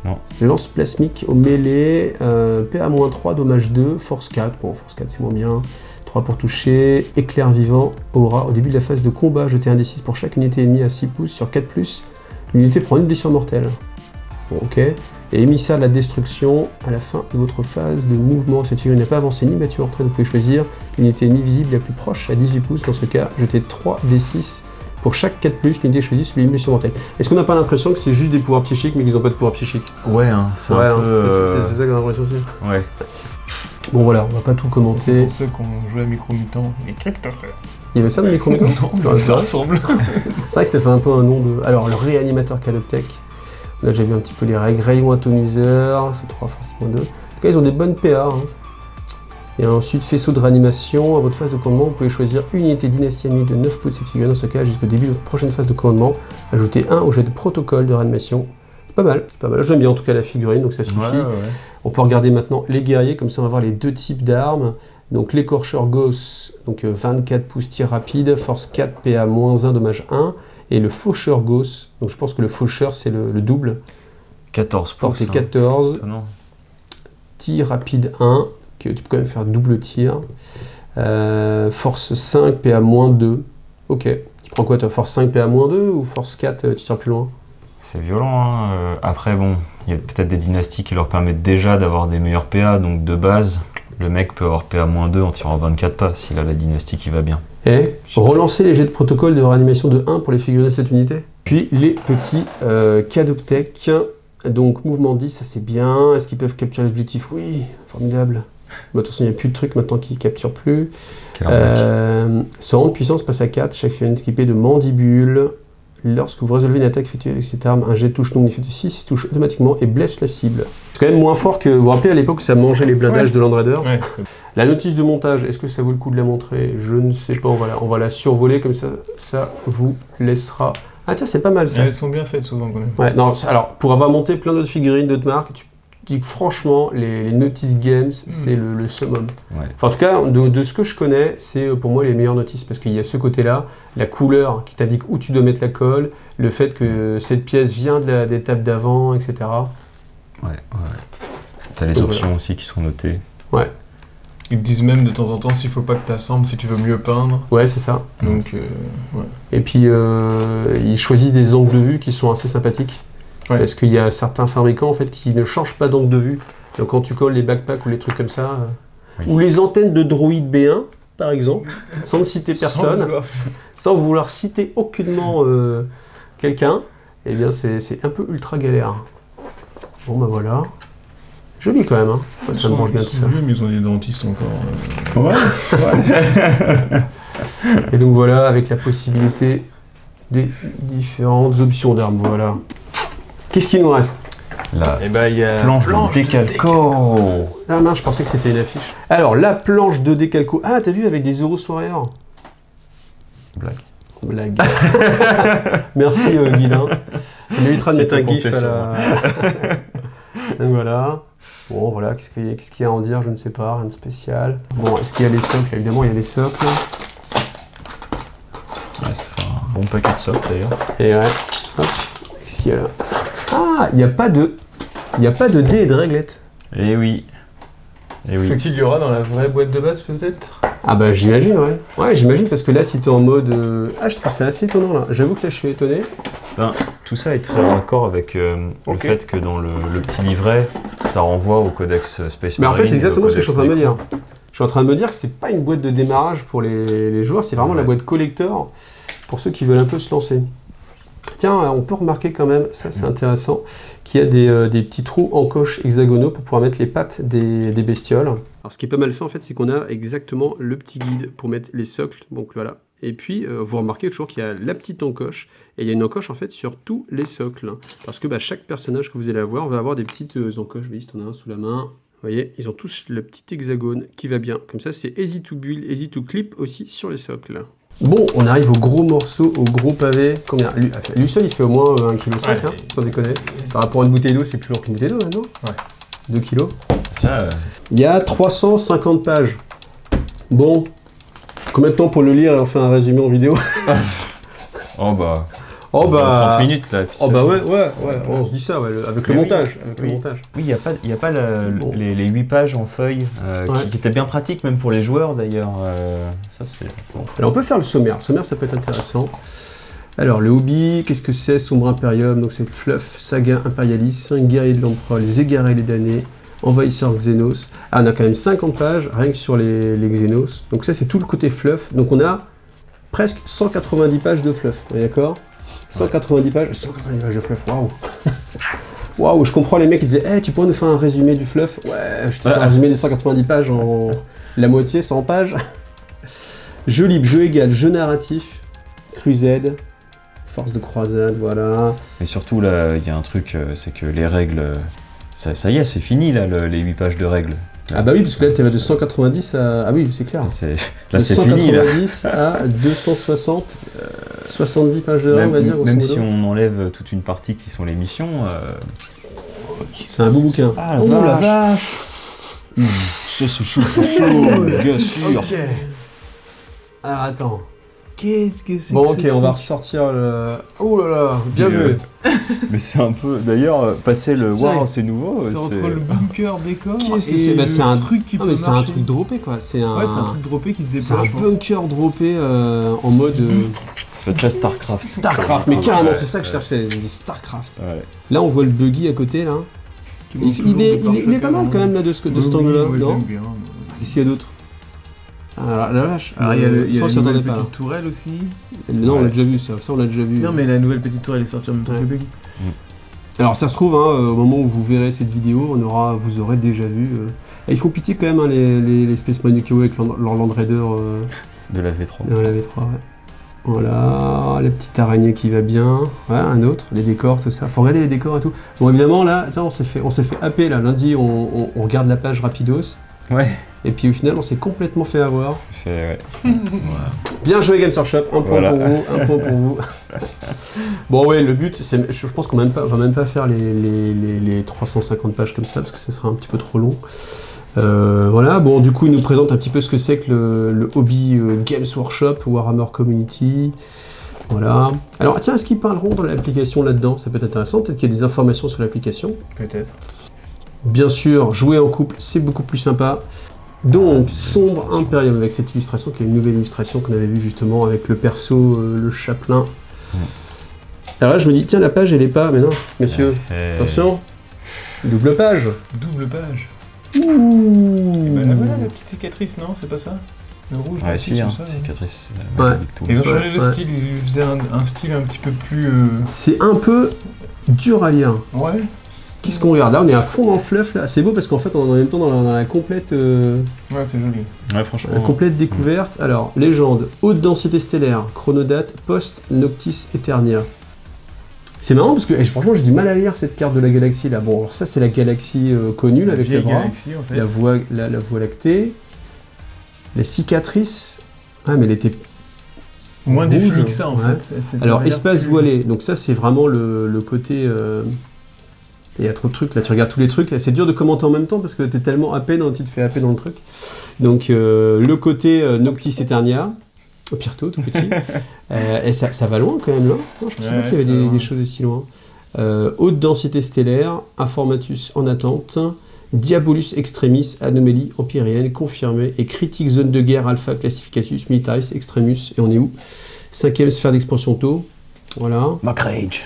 Non. Lance plasmique au mêlée PA-3 dommage 2 force 4. Bon, force 4 c'est moins bien. 3 pour toucher, éclair vivant, aura. Au début de la phase de combat, jetez un D6 pour chaque unité ennemie à 6 pouces sur 4+. L'unité prend une blessure mortelle. Bon, ok. Et émisseur de la destruction à la fin de votre phase de mouvement. Cette figurine n'a pas avancé ni battu en retraite. Vous pouvez choisir l'unité ennemie visible la plus proche à 18 pouces. Dans ce cas, jetez 3 D6 pour chaque 4+. L'unité choisie celui une blessure mortelle. Est-ce qu'on n'a pas l'impression que c'est juste des pouvoirs psychiques mais qu'ils n'ont pas de pouvoir psychique? Ouais, hein, c'est un peu... C'est ça qu'on a l'impression aussi. Ouais. Bon voilà, on va pas tout commencer. Pour ceux qui ont joué à Micro-Mutant, les cryptophères. Il y avait ça de Micro-Mutant? Non, ça ressemble. C'est vrai que ça fait un peu un nom de... Alors, le réanimateur Canoptech. Là, j'ai vu un petit peu les règles. Rayon atomiseur, c'est 3 force 2. En tout cas, ils ont des bonnes PA. Hein. Et ensuite, faisceau de réanimation. À votre phase de commandement, vous pouvez choisir une unité dynastie amie de 9 pouces de cette figurine. Dans ce cas, jusqu'au début de votre prochaine phase de commandement, ajoutez 1 au jet de protocole de réanimation. Pas mal, c'est pas mal. J'aime bien en tout cas la figurine, donc ça suffit. Ouais. On peut regarder maintenant les guerriers, comme ça on va voir les deux types d'armes. Donc l'écorcheur Gauss, donc 24 pouces tir rapide, force 4, PA-1, dommage 1. Et le faucheur Gauss, donc je pense que le faucheur c'est le double. 14 pouces. Portée 14, tir rapide 1, que tu peux quand même faire double tir. Force 5, PA-2. Ok. Tu prends quoi toi? Force 5, PA-2 ou force 4, tu tires plus loin? C'est violent, hein. Après, bon, il y a peut-être des dynasties qui leur permettent déjà d'avoir des meilleurs PA, donc de base, le mec peut avoir PA-2 en tirant 24 pas, s'il a la dynastie qui va bien. Et relancer les jets de protocole de réanimation de 1 pour les figurines de cette unité. Puis les petits Cadoptech. Donc mouvement 10, ça c'est bien. Est-ce qu'ils peuvent capturer l'objectif? Oui, formidable. Bon, de toute façon, il n'y a plus de trucs maintenant qui ne capturent plus. Se rendre puissance passe à 4. Chaque figurine est équipée de mandibules. Lorsque vous résolvez une attaque effectuée avec cette arme, un jet de touche non effectué 6 touche automatiquement et blesse la cible. C'est quand même moins fort que... Vous vous rappelez à l'époque que ça mangeait les blindages de Land Raider. La notice de montage, est-ce que ça vaut le coup de la montrer? Je ne sais pas, on va la survoler comme ça, ça vous laissera... Ah tiens, c'est pas mal ça. Elles sont bien faites souvent quand même. Ouais, non, alors pour avoir monté plein d'autres figurines d'autres marques, tu dis que franchement, les Notice Games, c'est le summum. Ouais. Enfin, en tout cas, de ce que je connais, c'est pour moi les meilleures notices, parce qu'il y a ce côté-là, la couleur qui t'indique où tu dois mettre la colle, le fait que cette pièce vient de l'étape d'avant, etc. Ouais. T'as les options aussi qui sont notées. Ouais. Ils te disent même de temps en temps s'il faut pas que tu assembles, si tu veux mieux peindre. Ouais, c'est ça. Donc, ouais. Et puis, ils choisissent des angles de vue qui sont assez sympathiques. Ouais. Parce qu'il y a certains fabricants en fait, qui ne changent pas d'angle de vue. Donc quand tu colles les backpacks ou les trucs comme ça, ou les antennes de Droid B1, par exemple, sans citer personne, sans vouloir citer aucunement quelqu'un, eh bien c'est un peu ultra galère. Bon bah voilà. Joli quand même, hein. Ça me branche bien tout ça. Vieux, mais ils ont des dentistes encore. Ouais. Et donc voilà, avec la possibilité des différentes options d'armes, voilà. Qu'est-ce qu'il nous reste? Y a planche de décalco. Ah mince, je pensais que c'était une affiche. Alors, la planche de décalco. Ah, t'as vu avec des Euros Warrior? Blague. Merci Guilain. Ça m'évitera de mettre un gif à la... Donc voilà. Bon, voilà, qu'est-ce qu'il y a à en dire? Je ne sais pas, rien de spécial. Bon, est-ce qu'il y a les socles? Évidemment, il y a les socles. Ouais, ça fait un bon paquet de socles d'ailleurs. Et ouais. Hop. Qu'est-ce qu'il y a là? Ah, il n'y a pas de dés et de réglettes. Eh oui. Ce qu'il y aura dans la vraie boîte de base peut-être? Ah bah j'imagine, ouais. Ouais, j'imagine parce que là, si t'es en mode... Ah, je trouve ça assez étonnant là. J'avoue que là, je suis étonné. Ben, tout ça est très raccord avec le fait que dans le petit livret, ça renvoie au codex Space Marine. Mais en fait, c'est exactement ce que je suis en train de me dire. Je suis en train de me dire que c'est pas une boîte de démarrage pour les joueurs, c'est vraiment la boîte collector pour ceux qui veulent un peu se lancer. Tiens, on peut remarquer quand même, ça c'est intéressant, qu'il y a des petits trous en coche hexagonaux pour pouvoir mettre les pattes des bestioles. Alors ce qui est pas mal fait en fait, c'est qu'on a exactement le petit guide pour mettre les socles, donc voilà. Et puis vous remarquez toujours qu'il y a la petite encoche, et il y a une encoche en fait sur tous les socles. Parce que chaque personnage que vous allez avoir va avoir des petites encoches, vous voyez, si on a un sous la main. Vous voyez, ils ont tous le petit hexagone qui va bien. Comme ça, c'est easy to build, easy to clip aussi sur les socles. Bon, on arrive au gros morceau, au gros pavé. Combien? Lui seul, il fait au moins 1,5 kg, hein, sans déconner. Par rapport à une bouteille d'eau, c'est plus lourd qu'une bouteille d'eau, non? Ouais. 2 kilos. Ça, Il y a 350 pages. Bon, combien de temps pour le lire et en faire un résumé en vidéo? Oh bah... 30 minutes là. Oh bah ouais, on se dit ça, ouais, avec le montage. Oui, il n'y a pas les 8 pages en feuille qui étaient bien pratiques même pour les joueurs d'ailleurs. Ça c'est... Bon. Alors on peut faire le sommaire. Le sommaire ça peut être intéressant. Alors le hobby, qu'est-ce que c'est? Sombre Imperium, donc c'est Fluff, Saga Imperialis, 5 guerriers de l'Empereur, les égarés, les damnés, envahisseurs Xenos. Ah on a quand même 50 pages, rien que sur les Xenos. Donc ça c'est tout le côté Fluff. Donc on a presque 190 pages de Fluff, on est d'accord? 190 pages de Fluff, waouh! Waouh, je comprends les mecs qui disaient hey, tu pourrais nous faire un résumé du Fluff? Ouais, je te fais un résumé des 190 pages en la moitié, 100 pages. Jeu libre, jeu égal, jeu narratif, crusade, force de croisade, voilà. Et surtout, là, il y a un truc, c'est que les règles, ça y est, c'est fini, là, les 8 pages de règles. Ah bah oui, parce que là, tu vas de 190 à... Ah oui, c'est clair. Là, c'est fini, là. 190 à 260, 70 pages de règles, on va dire. Même si on enlève toute une partie qui sont les missions... C'est un beau bouquin. Ah, la vache. Ça, c'est chaud, bien sûr. Ok. Alors, attends. Qu'est-ce que c'est? Bon, ok, on va ressortir le... Oh là là, bien vu. Mais c'est un peu... D'ailleurs, passer le... Waouh, c'est nouveau. C'est entre le bunker décor Qu'est-ce et c'est un truc qui peut marcher. C'est un truc droppé, quoi. Ouais, c'est un truc droppé qui se dépêche. C'est un bunker droppé en mode... fait très Starcraft. Starcraft, mais carrément, c'est ça que je cherchais. Je dis Starcraft. Ouais. Là, on voit le buggy à côté, là. Il est pas mal quand même, là, de cet angle-là, non? Qu'est-ce qu'il y a d'autre? Ah, la vache. Alors, il y a une nouvelle pas. petite tourelle aussi. Non, on l'a déjà vu, ça on l'a déjà vu. Non, mais la nouvelle petite tourelle est sortie en même temps que le buggy. Alors, ça se trouve, au moment où vous verrez cette vidéo, vous aurez déjà vu. Ils font pitié quand même, les Space Manukio avec leur Land Raider. De la V3. De la V3, ouais. Voilà, la petite araignée qui va bien. Voilà, un autre, les décors, tout ça. Faut regarder les décors et tout. Bon, évidemment, là, ça, on s'est fait happer, là. Lundi, on regarde la page rapidos. Ouais. Et puis au final, on s'est complètement fait avoir. Ouais. Bien joué, Games Workshop. Un point pour vous. Bon, ouais, le but, je pense qu'on va même pas faire les 350 pages comme ça, parce que ça sera un petit peu trop long. Voilà, bon, du coup, il nous présente un petit peu ce que c'est que le hobby Games Workshop, Warhammer Community. Voilà. Alors, tiens, est-ce qu'ils parleront dans l'application là-dedans? Ça peut être intéressant. Peut-être qu'il y a des informations sur l'application. Peut-être. Bien sûr, jouer en couple, c'est beaucoup plus sympa. Donc, Sombre Imperium, avec cette illustration, qui est une nouvelle illustration qu'on avait vue justement avec le perso, le chapelain. Alors là, je me dis, tiens, la page, elle est pas... Mais non, monsieur, attention, double page. Double page. Ouh. Et ben là, voilà la petite cicatrice, non? C'est pas ça? Le rouge, ouais, si, tout ça, cicatrice. Ouais. Ils ont changé de style, ils faisaient un style un petit peu plus... C'est un peu dur à lire. Ouais. Qu'est-ce qu'on regarde? Là, on est à fond dans le fluff, là. C'est beau parce qu'en fait, on est en même temps dans la complète... Ouais, c'est joli. Ouais, franchement. La complète découverte. Alors, légende, haute densité stellaire, chronodate, post-Noctis Eternia. C'est marrant parce que franchement, j'ai du mal à lire cette carte de la galaxie, là. Bon, alors ça, c'est la galaxie connue, là, avec le bras. Galaxie, en fait. La voie lactée. Les cicatrices. Ah, mais elle était... moins rouge, définie que ça, en ouais. fait. Alors, espace voilé. Donc ça, c'est vraiment le côté... Il y a trop de trucs, là, tu regardes tous les trucs, là, c'est dur de commenter en même temps parce que t'es tellement happé, tu te fais happer dans le truc. Donc, le côté Noctis Eternia, au Pyrto, tout petit, et ça va loin quand même, là. Non, je pensais pas qu'il y avait des choses aussi loin. Haute densité stellaire, Informatus en attente, Diabolus Extremis, anomalie empyréenne confirmée, et critique zone de guerre Alpha Classificatus, Militaris Extremus, et on est où? 5ème sphère d'expansion taux, voilà. Macrage.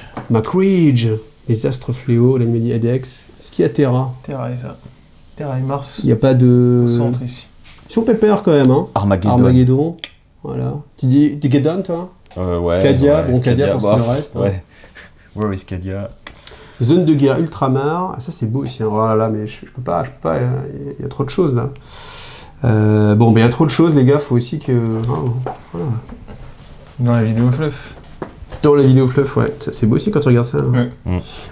Les astres fléaux, l'anomalie ADX. Est-ce qu'il y a Terra? Terra et ça. Terra et Mars. Il n'y a pas de... Au centre ici. Ils sont pépères quand même, hein. Armageddon. Voilà. Tu dis Geddon, toi? Ouais. Cadia, ouais. bon, Cadia pour le reste. Ouais. Where is Cadia? Zone de guerre ultramar. Ah, ça, c'est beau aussi. Hein. Oh là là, mais je peux pas. Il y a trop de choses, là. Bon, il y a trop de choses, les gars. Faut aussi que... voilà. Dans la vidéo fluff. Dans la vidéo fluff, ouais. Ça, c'est beau aussi quand tu regardes ça. Là. Ouais.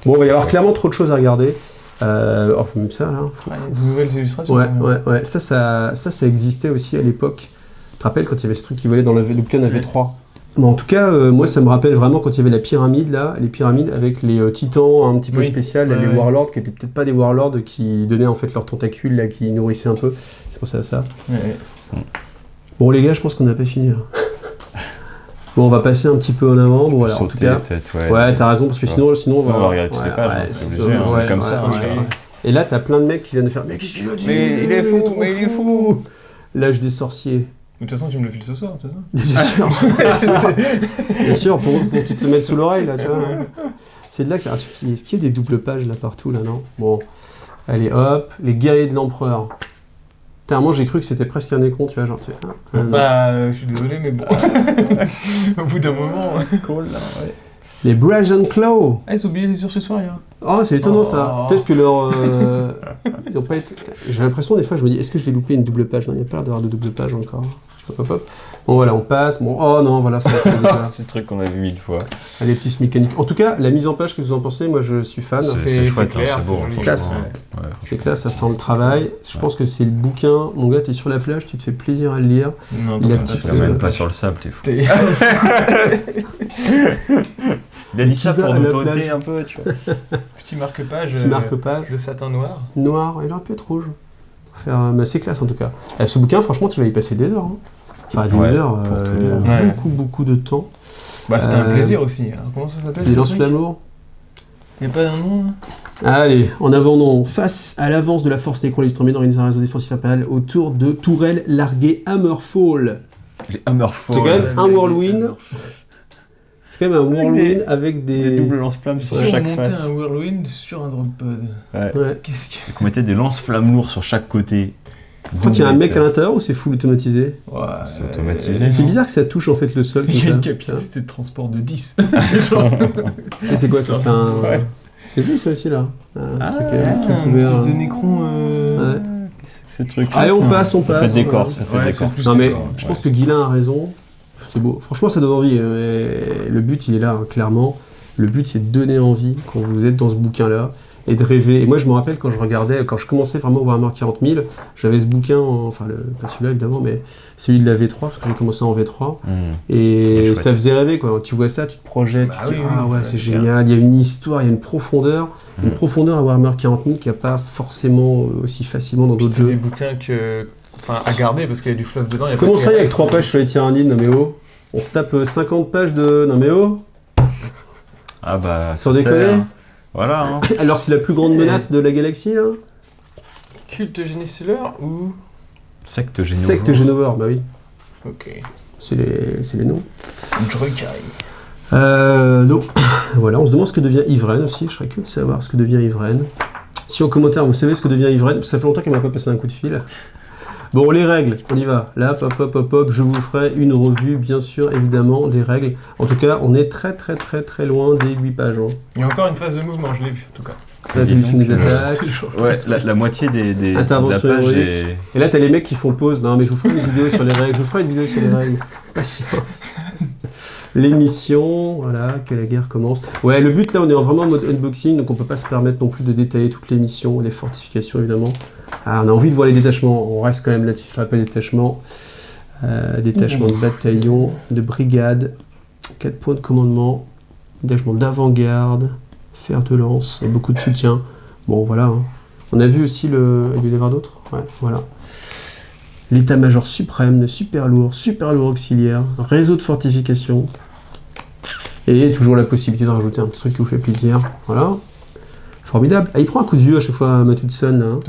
Bon, il va y avoir clairement trop de choses à regarder. Même ça, là. Des nouvelles illustrations. Ouais. Ça existait aussi à l'époque. Tu te rappelles quand il y avait ce truc qui volait dans le bouquin AV3? Bon, en tout cas, moi, ça me rappelle vraiment quand il y avait la pyramide, là. Les pyramides avec les titans un petit peu spéciales, les warlords qui étaient peut-être pas des warlords, qui donnaient en fait leurs tentacules, là, qui nourrissaient un peu. C'est pour ça. Ouais. Bon, les gars, je pense qu'on n'a pas fini, là. Bon, on va passer un petit peu en avant. Bon, voilà, en tout cas. Ouais, t'as raison, parce que sinon on va regarder toutes les pages. C'est obligé, comme ça. Et là, t'as plein de mecs qui viennent de faire. Mais qu'est-ce qu'il a dit? Mais il est fou. L'âge des sorciers. De toute façon, tu me le files ce soir, c'est ça? Bien sûr, pour tu te le mettre sous l'oreille, là, tu vois. C'est de là que ça. Est-ce qu'il y a des doubles pages là partout, là, non? Bon. Allez, hop. Les guerriers de l'empereur. Moi, j'ai cru que c'était presque un écron, tu vois, genre, tu je suis désolé, mais bon. Au bout d'un moment. Cool, là, ouais. Les Brazen Claw. Ah, ils ont oublié les accessoires, là. Oh, c'est étonnant, ça. Peut-être que leur... ils ont pas été... J'ai l'impression, des fois, je me dis, est-ce que je vais louper une double page? Non, il n'y a pas l'air d'avoir de double page encore. Hop. Bon, voilà, on passe. Bon, oh non, voilà, c'est c'est le truc qu'on a vu 1000 fois. Les petits mécaniques. En tout cas, la mise en page, qu'est-ce que vous en pensez? Moi, je suis fan. C'est chouette, clair, c'est beau. C'est classe. Ouais. C'est classe, ça sent le travail. Je pense que c'est le bouquin. Mon gars, t'es sur la plage, tu te fais plaisir à le lire. Non, t'es même pas sur le sable, t'es fou. Il a dit ça pour nous tauter un peu, tu vois. Petit marque-page. De satin noir. Noir, il est un peu rouge. Mais c'est classe en tout cas. Ce bouquin, franchement, tu vas y passer des heures. Hein. Enfin, des heures, beaucoup de temps. C'était un plaisir aussi. Alors, comment ça s'appelle? C'est Lance Flamour. Il n'y a pas un nom là? Allez, en avant-nom. Face à l'avance de la force Necron dans un réseau défensif impérial autour de tourelles larguées Hammerfall. Les Hammerfall. C'est quand même un Whirlwind. quand même un Whirlwind avec des doubles lance-flammes sur chaque face. Un Whirlwind sur un drop pod. Ouais. Qu'est-ce que... Qu'on mettait des lance-flammes lourds sur chaque côté. Je crois qu'il y a un mec à l'intérieur ou c'est full automatisé? Ouais, c'est automatisé. C'est bizarre que ça touche en fait le sol. Il y a une capacité de transport de 10. C'est quoi ça? C'est un... C'est lui ça aussi là. Un espèce de Necron. Ce truc. Allez, on passe. Ça fait décor. Non mais je pense que Guilain a raison. C'est beau. Franchement, ça donne envie. Mais le but, il est là, clairement. Le but, c'est de donner envie quand vous êtes dans ce bouquin-là et de rêver. Et moi, je me rappelle quand je commençais vraiment Warhammer 40 000, j'avais ce bouquin, pas celui-là évidemment, mais celui de la V3, parce que j'ai commencé en V3. Et ça faisait rêver, quoi. Tu vois ça, tu te projettes, tu te dis, c'est génial, il y a une histoire, il y a une profondeur. Une profondeur à Warhammer 40 000 qu'il n'y a pas forcément aussi facilement dans d'autres jeux. C'est des bouquins à garder parce qu'il y a du fluff dedans. Comment ça, il y a que 3 pages sur les tyrannides, non mais oh? On se tape 50 pages de... Non mais oh? Ah bah... Sans déconner. Voilà. Hein. Alors c'est la plus grande menace de la galaxie là? Culte Géniceleur ou... Secte Génovore. Secte Génovore, bah oui. Ok. C'est les noms. Drukai. Donc, voilà, on se demande ce que devient Ivren aussi. Je serais curieux de savoir ce que devient Ivren. Si en commentaire vous savez ce que devient Ivren, ça fait longtemps qu'elle m'a pas passé un coup de fil. Bon, les règles, on y va. Là, hop, je vous ferai une revue, bien sûr, évidemment, des règles. En tout cas, on est très loin des 8 pages. Hein. Il y a encore une phase de mouvement, je l'ai vu, en tout cas. Résolution des attaques. Ouais, la moitié des interventions de la page héroïques. Et là, t'as les mecs qui font pause. Non, mais je vous ferai une vidéo sur les règles. Patience. Les missions, voilà, que la guerre commence. Ouais, le but là, on est vraiment en mode unboxing, donc on peut pas se permettre non plus de détailler toutes les missions, les fortifications évidemment. On a envie de voir les détachements, on reste quand même là-dessus, je rappelle détachement. Détachement de bataillon, de brigade, 4 points de commandement, détachement d'avant-garde, fer de lance, et beaucoup de soutien. Bon, voilà. Hein. On a vu aussi il y en avoir d'autres. Ouais, voilà. L'état-major suprême, super lourd auxiliaire, réseau de fortification. Et toujours la possibilité de rajouter un petit truc qui vous fait plaisir. Voilà. Formidable. Ah, il prend un coup de vieux à chaque fois, Matt Hudson. Hein.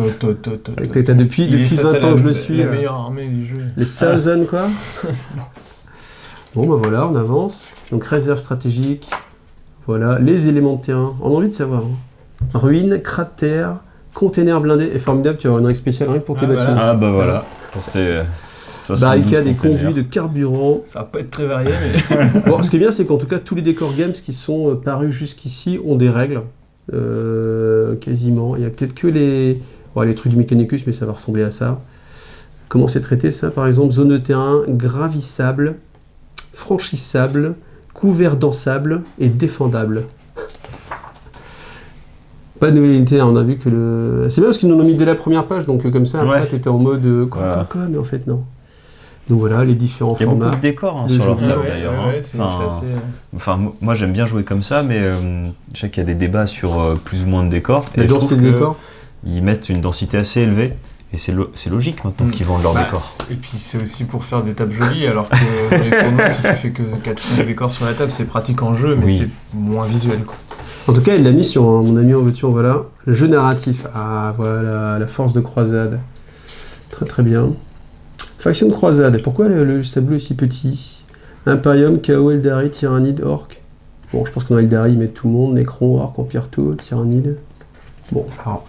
Depuis 20 ans que je le suis. La meilleure armée du jeu. Les Thousand, quoi. Bon, bah voilà, on avance. Donc, réserve stratégique. Voilà. Les éléments de terrain. On a envie de savoir. Hein. Ruines, cratères, containers blindés. Et formidable, tu vas avoir une règle spéciale rien que pour tes bâtiments. Ah, bah voilà. Pour tes... Barricades et conduits de carburant. Ça va pas être très varié, mais... Bon, ce qui est bien, c'est qu'en tout cas, tous les décors games qui sont parus jusqu'ici ont des règles. Quasiment. Il y a peut-être que les trucs du Mechanicus, mais ça va ressembler à ça. Comment c'est traité, ça? Par exemple, zone de terrain gravissable, franchissable, couvert dansable et défendable. Pas de nouvelle unité, on a vu que le... C'est bien parce qu'ils nous l'ont mis dès la première page, donc comme ça, après, t'étais en mode... Quoi, mais en fait, non. Donc voilà, les différents formats. Il y a beaucoup de décors sur leur table d'ailleurs. C'est assez... Enfin, moi j'aime bien jouer comme ça, mais je sais qu'il y a des débats sur plus ou moins de décors. La densité de décors. Ils mettent une densité assez élevée, et c'est logique maintenant qu'ils vendent leurs décors. Et puis c'est aussi pour faire des tables jolies, alors que dans les tournois, si tu fais que 4-5 décors sur la table, c'est pratique en jeu, mais c'est moins visuel, quoi. En tout cas, il y a la mission, hein, mon ami en veux-tu, voilà. Le jeu narratif, voilà, la force de croisade. Très bien. Faction de croisade, pourquoi le tableau est si petit? Imperium, Chaos, Eldari, Tyrannide, Orc. Bon, je pense qu'on a Eldari, mais tout le monde, Necron, Orc, Empire Tau, Tyrannide. Bon, alors,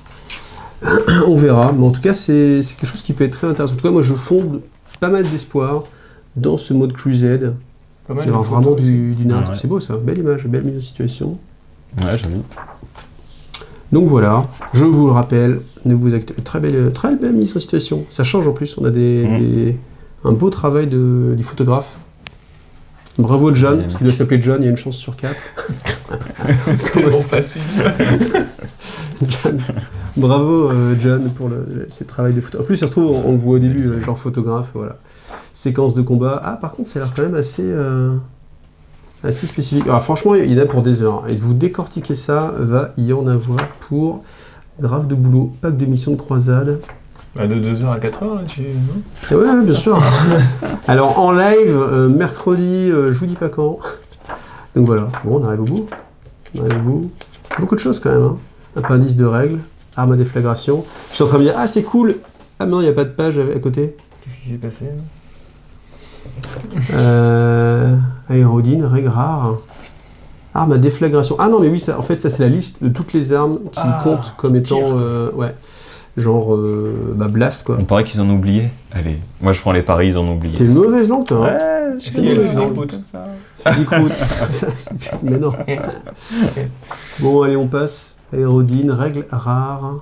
on verra, mais en tout cas, c'est quelque chose qui peut être très intéressant. En tout cas, moi, je fonde pas mal d'espoir dans ce mode Crusade. Il y aura vraiment du narratif. Ouais. C'est beau ça, belle image, belle mise en situation. Ouais, j'avoue. Donc voilà, je vous le rappelle, très belle mise en situation. Ça change en plus, on a un beau travail du photographe. Bravo John, parce qu'il doit s'appeler John, il y a une chance sur 4. C'est tellement facile. Bravo John pour ce travail de photo. En plus, ça se trouve, on le voit au début, genre photographe, voilà. Séquence de combat. Ah, par contre, ça a l'air quand même assez spécifique. Alors franchement, il y en a pour des heures. Et de vous décortiquer ça, va y en avoir pour grave de boulot, pack de mission de croisade. Bah de 2h à 4h, là, non? Ouais, bien sûr. Alors en live, mercredi, je vous dis pas quand. Donc voilà, bon, on arrive au bout. Beaucoup de choses quand même. Hein. Appendice de règles, arme à déflagration. Je suis en train de me dire, ah c'est cool. Ah mais non, il n'y a pas de page à côté. Qu'est-ce qui s'est passé? Aérodine, règle rare. Arme à déflagration. Ah non, mais oui, ça, en fait, ça c'est la liste de toutes les armes qui comptent comme étant... ouais. Genre, blast quoi. On paraît qu'ils en ont oublié. Allez, moi je prends les paris, ils en ont oublié. T'es une mauvaise langue, toi. Ouais, Est-ce qu'il y a le physique route Physique route. Mais non. Bon, allez, on passe. Aérodine, règles rares.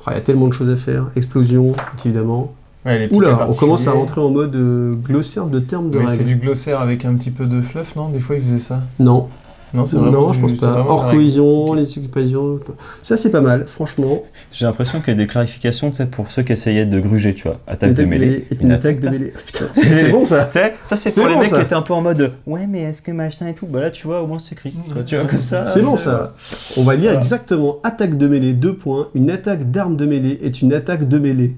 Il y a tellement de choses à faire. Explosion, évidemment. Ouais, Oula, on commence à rentrer en mode glossaire de termes de règles. C'est du glossaire avec un petit peu de fluff, non? Des fois, ils faisaient ça. Non. Non, c'est vraiment non, je pense pas. Hors cohésion, les occupations. Ça, c'est pas mal, franchement. J'ai l'impression qu'il y a des clarifications, tu sais, pour ceux qui essayaient de gruger, tu vois. Attaque de mêlée. Une attaque de mêlée. Putain, c'est bon ça. Ça, c'est pour les mecs qui étaient un peu en mode ouais, mais est-ce que machin et tout. Bah là, tu vois, au moins c'est écrit. Tu vois, comme ça. C'est bon ça. On va lire exactement attaque de mêlée, 2 points. Une attaque d'arme de mêlée est une attaque de mêlée.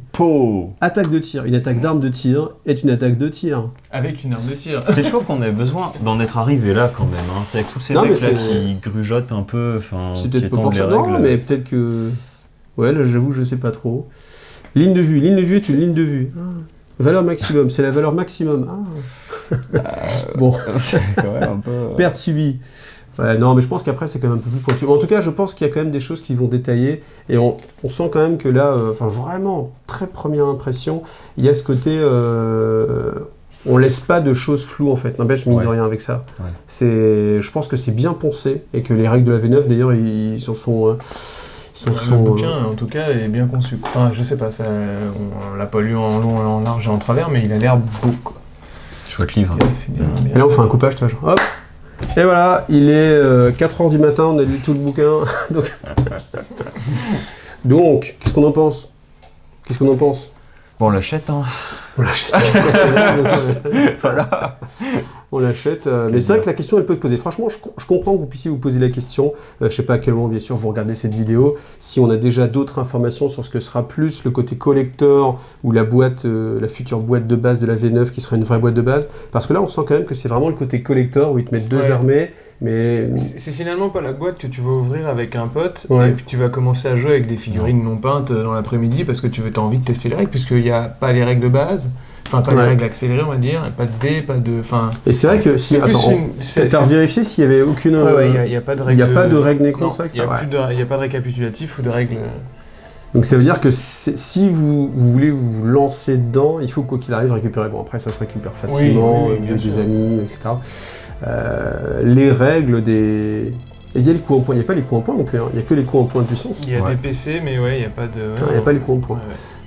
Attaque de tir. Une attaque d'arme de tir est une attaque de tir. Avec une arme de tir. C'est chaud qu'on ait besoin d'en être arrivé là quand même. Hein. C'est avec tous ces mecs là qui grugeotent un peu, c'est peut-être pas pour ça, non, mais peut-être que... Ouais, là j'avoue, je sais pas trop. Ligne de vue est une ligne de vue. Valeur maximum, c'est la valeur maximum. Bon. C'est quand même un peu... Perte subie. Ouais, non, mais je pense qu'après c'est quand même un peu plus pointu. En tout cas, je pense qu'il y a quand même des choses qui vont détailler, et on sent quand même que là, vraiment, très première impression, il y a ce côté... on laisse pas de choses floues en fait, n'empêche mine de rien avec ça. Ouais. Je pense que c'est bien poncé et que les règles de la V9 d'ailleurs ils sont le bouquin en tout cas est bien conçu. Enfin je sais pas, ça, on l'a pas lu en long, en large et en travers, mais il a l'air beau quoi. Chouette livre. Et là on fait un coupage, toi, genre hop. Et voilà, il est 4h du matin, on a lu tout le bouquin. Donc qu'est-ce qu'on en pense? Bon, on l'achète, hein. On l'achète. Voilà. On l'achète. Mais c'est vrai que la question, elle peut se poser. Franchement, je comprends que vous puissiez vous poser la question. Je sais pas à quel moment, bien sûr, vous regardez cette vidéo. Si on a déjà d'autres informations sur ce que sera plus le côté collector ou la boîte, la future boîte de base de la V9 qui sera une vraie boîte de base. Parce que là, on sent quand même que c'est vraiment le côté collector où ils te mettent 2 armées. Mais... C'est finalement pas la boîte que tu vas ouvrir avec un pote et puis tu vas commencer à jouer avec des figurines non peintes dans l'après-midi parce que tu as envie de tester les règles puisqu'il n'y a pas les règles de base, enfin pas les règles accélérées on va dire, pas de dés, pas de... Et c'est vrai que si... T'as revérifié s'il y avait aucune... il n'y a pas de règles... Il n'y a pas de règles Necron, ça, il n'y a pas de récapitulatif ou de règles... Donc ça veut dire que si vous voulez vous lancer dedans, il faut quoi qu'il arrive récupérer. Bon après ça se récupère facilement, avec des amis, etc. Les règles des... Il y a les coups en point, il n'y a pas les coups en point non plus, il n'y a que les coups en point de puissance. Il y a des PC mais il n'y a pas de... il n'y a pas les coups en point.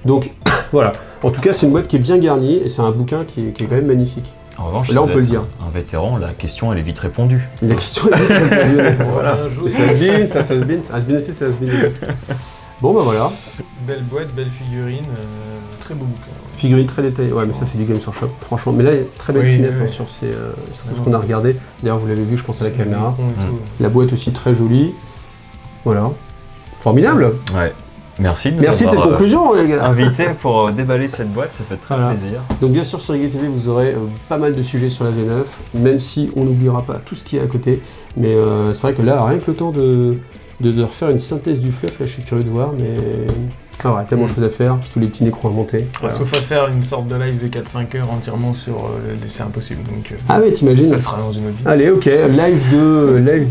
Donc voilà, en tout cas c'est une boîte qui est bien garnie et c'est un bouquin qui est quand même magnifique. En revanche, là on peut le dire. Un vétéran, la question elle est vite répondue. La question est vite répondue. Voilà. Ça se bin aussi, ça se bin. Bon bah voilà. Belle boîte, belle figurine, très beau bouquin. Figurine très détaillée, ouais mais ça c'est du Games Workshop, franchement. Mais là il y a très belle finesse sur tout ce qu'on a regardé. D'ailleurs vous l'avez vu, je pense à la caméra. La boîte aussi très jolie. Voilà. Formidable. Ouais. Merci de nous avoir cette conclusion les gars. Invité pour déballer cette boîte, ça fait très plaisir. Donc bien sûr sur Riget TV vous aurez pas mal de sujets sur la V9, même si on n'oubliera pas tout ce qui est à côté. Mais c'est vrai que là, rien que le temps de refaire une synthèse du fluff, là je suis curieux de voir, mais il y a tellement de choses à faire, tous les petits nécros à monter. Sauf à faire une sorte de live de 4-5 heures entièrement sur c'est impossible. Donc, ah ouais, t'imagines? Ça sera dans une autre vidéo. Allez, ok, live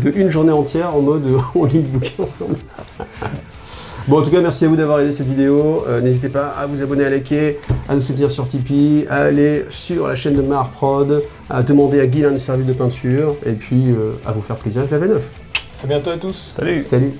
de une journée entière en mode on lit le bouquin ensemble. Bon, en tout cas, merci à vous d'avoir aidé cette vidéo. N'hésitez pas à vous abonner, à liker, à nous soutenir sur Tipeee, à aller sur la chaîne de Marprod, à demander à Guilain des services de peinture, et puis à vous faire plaisir avec la V9. À bientôt à tous. Salut. Salut.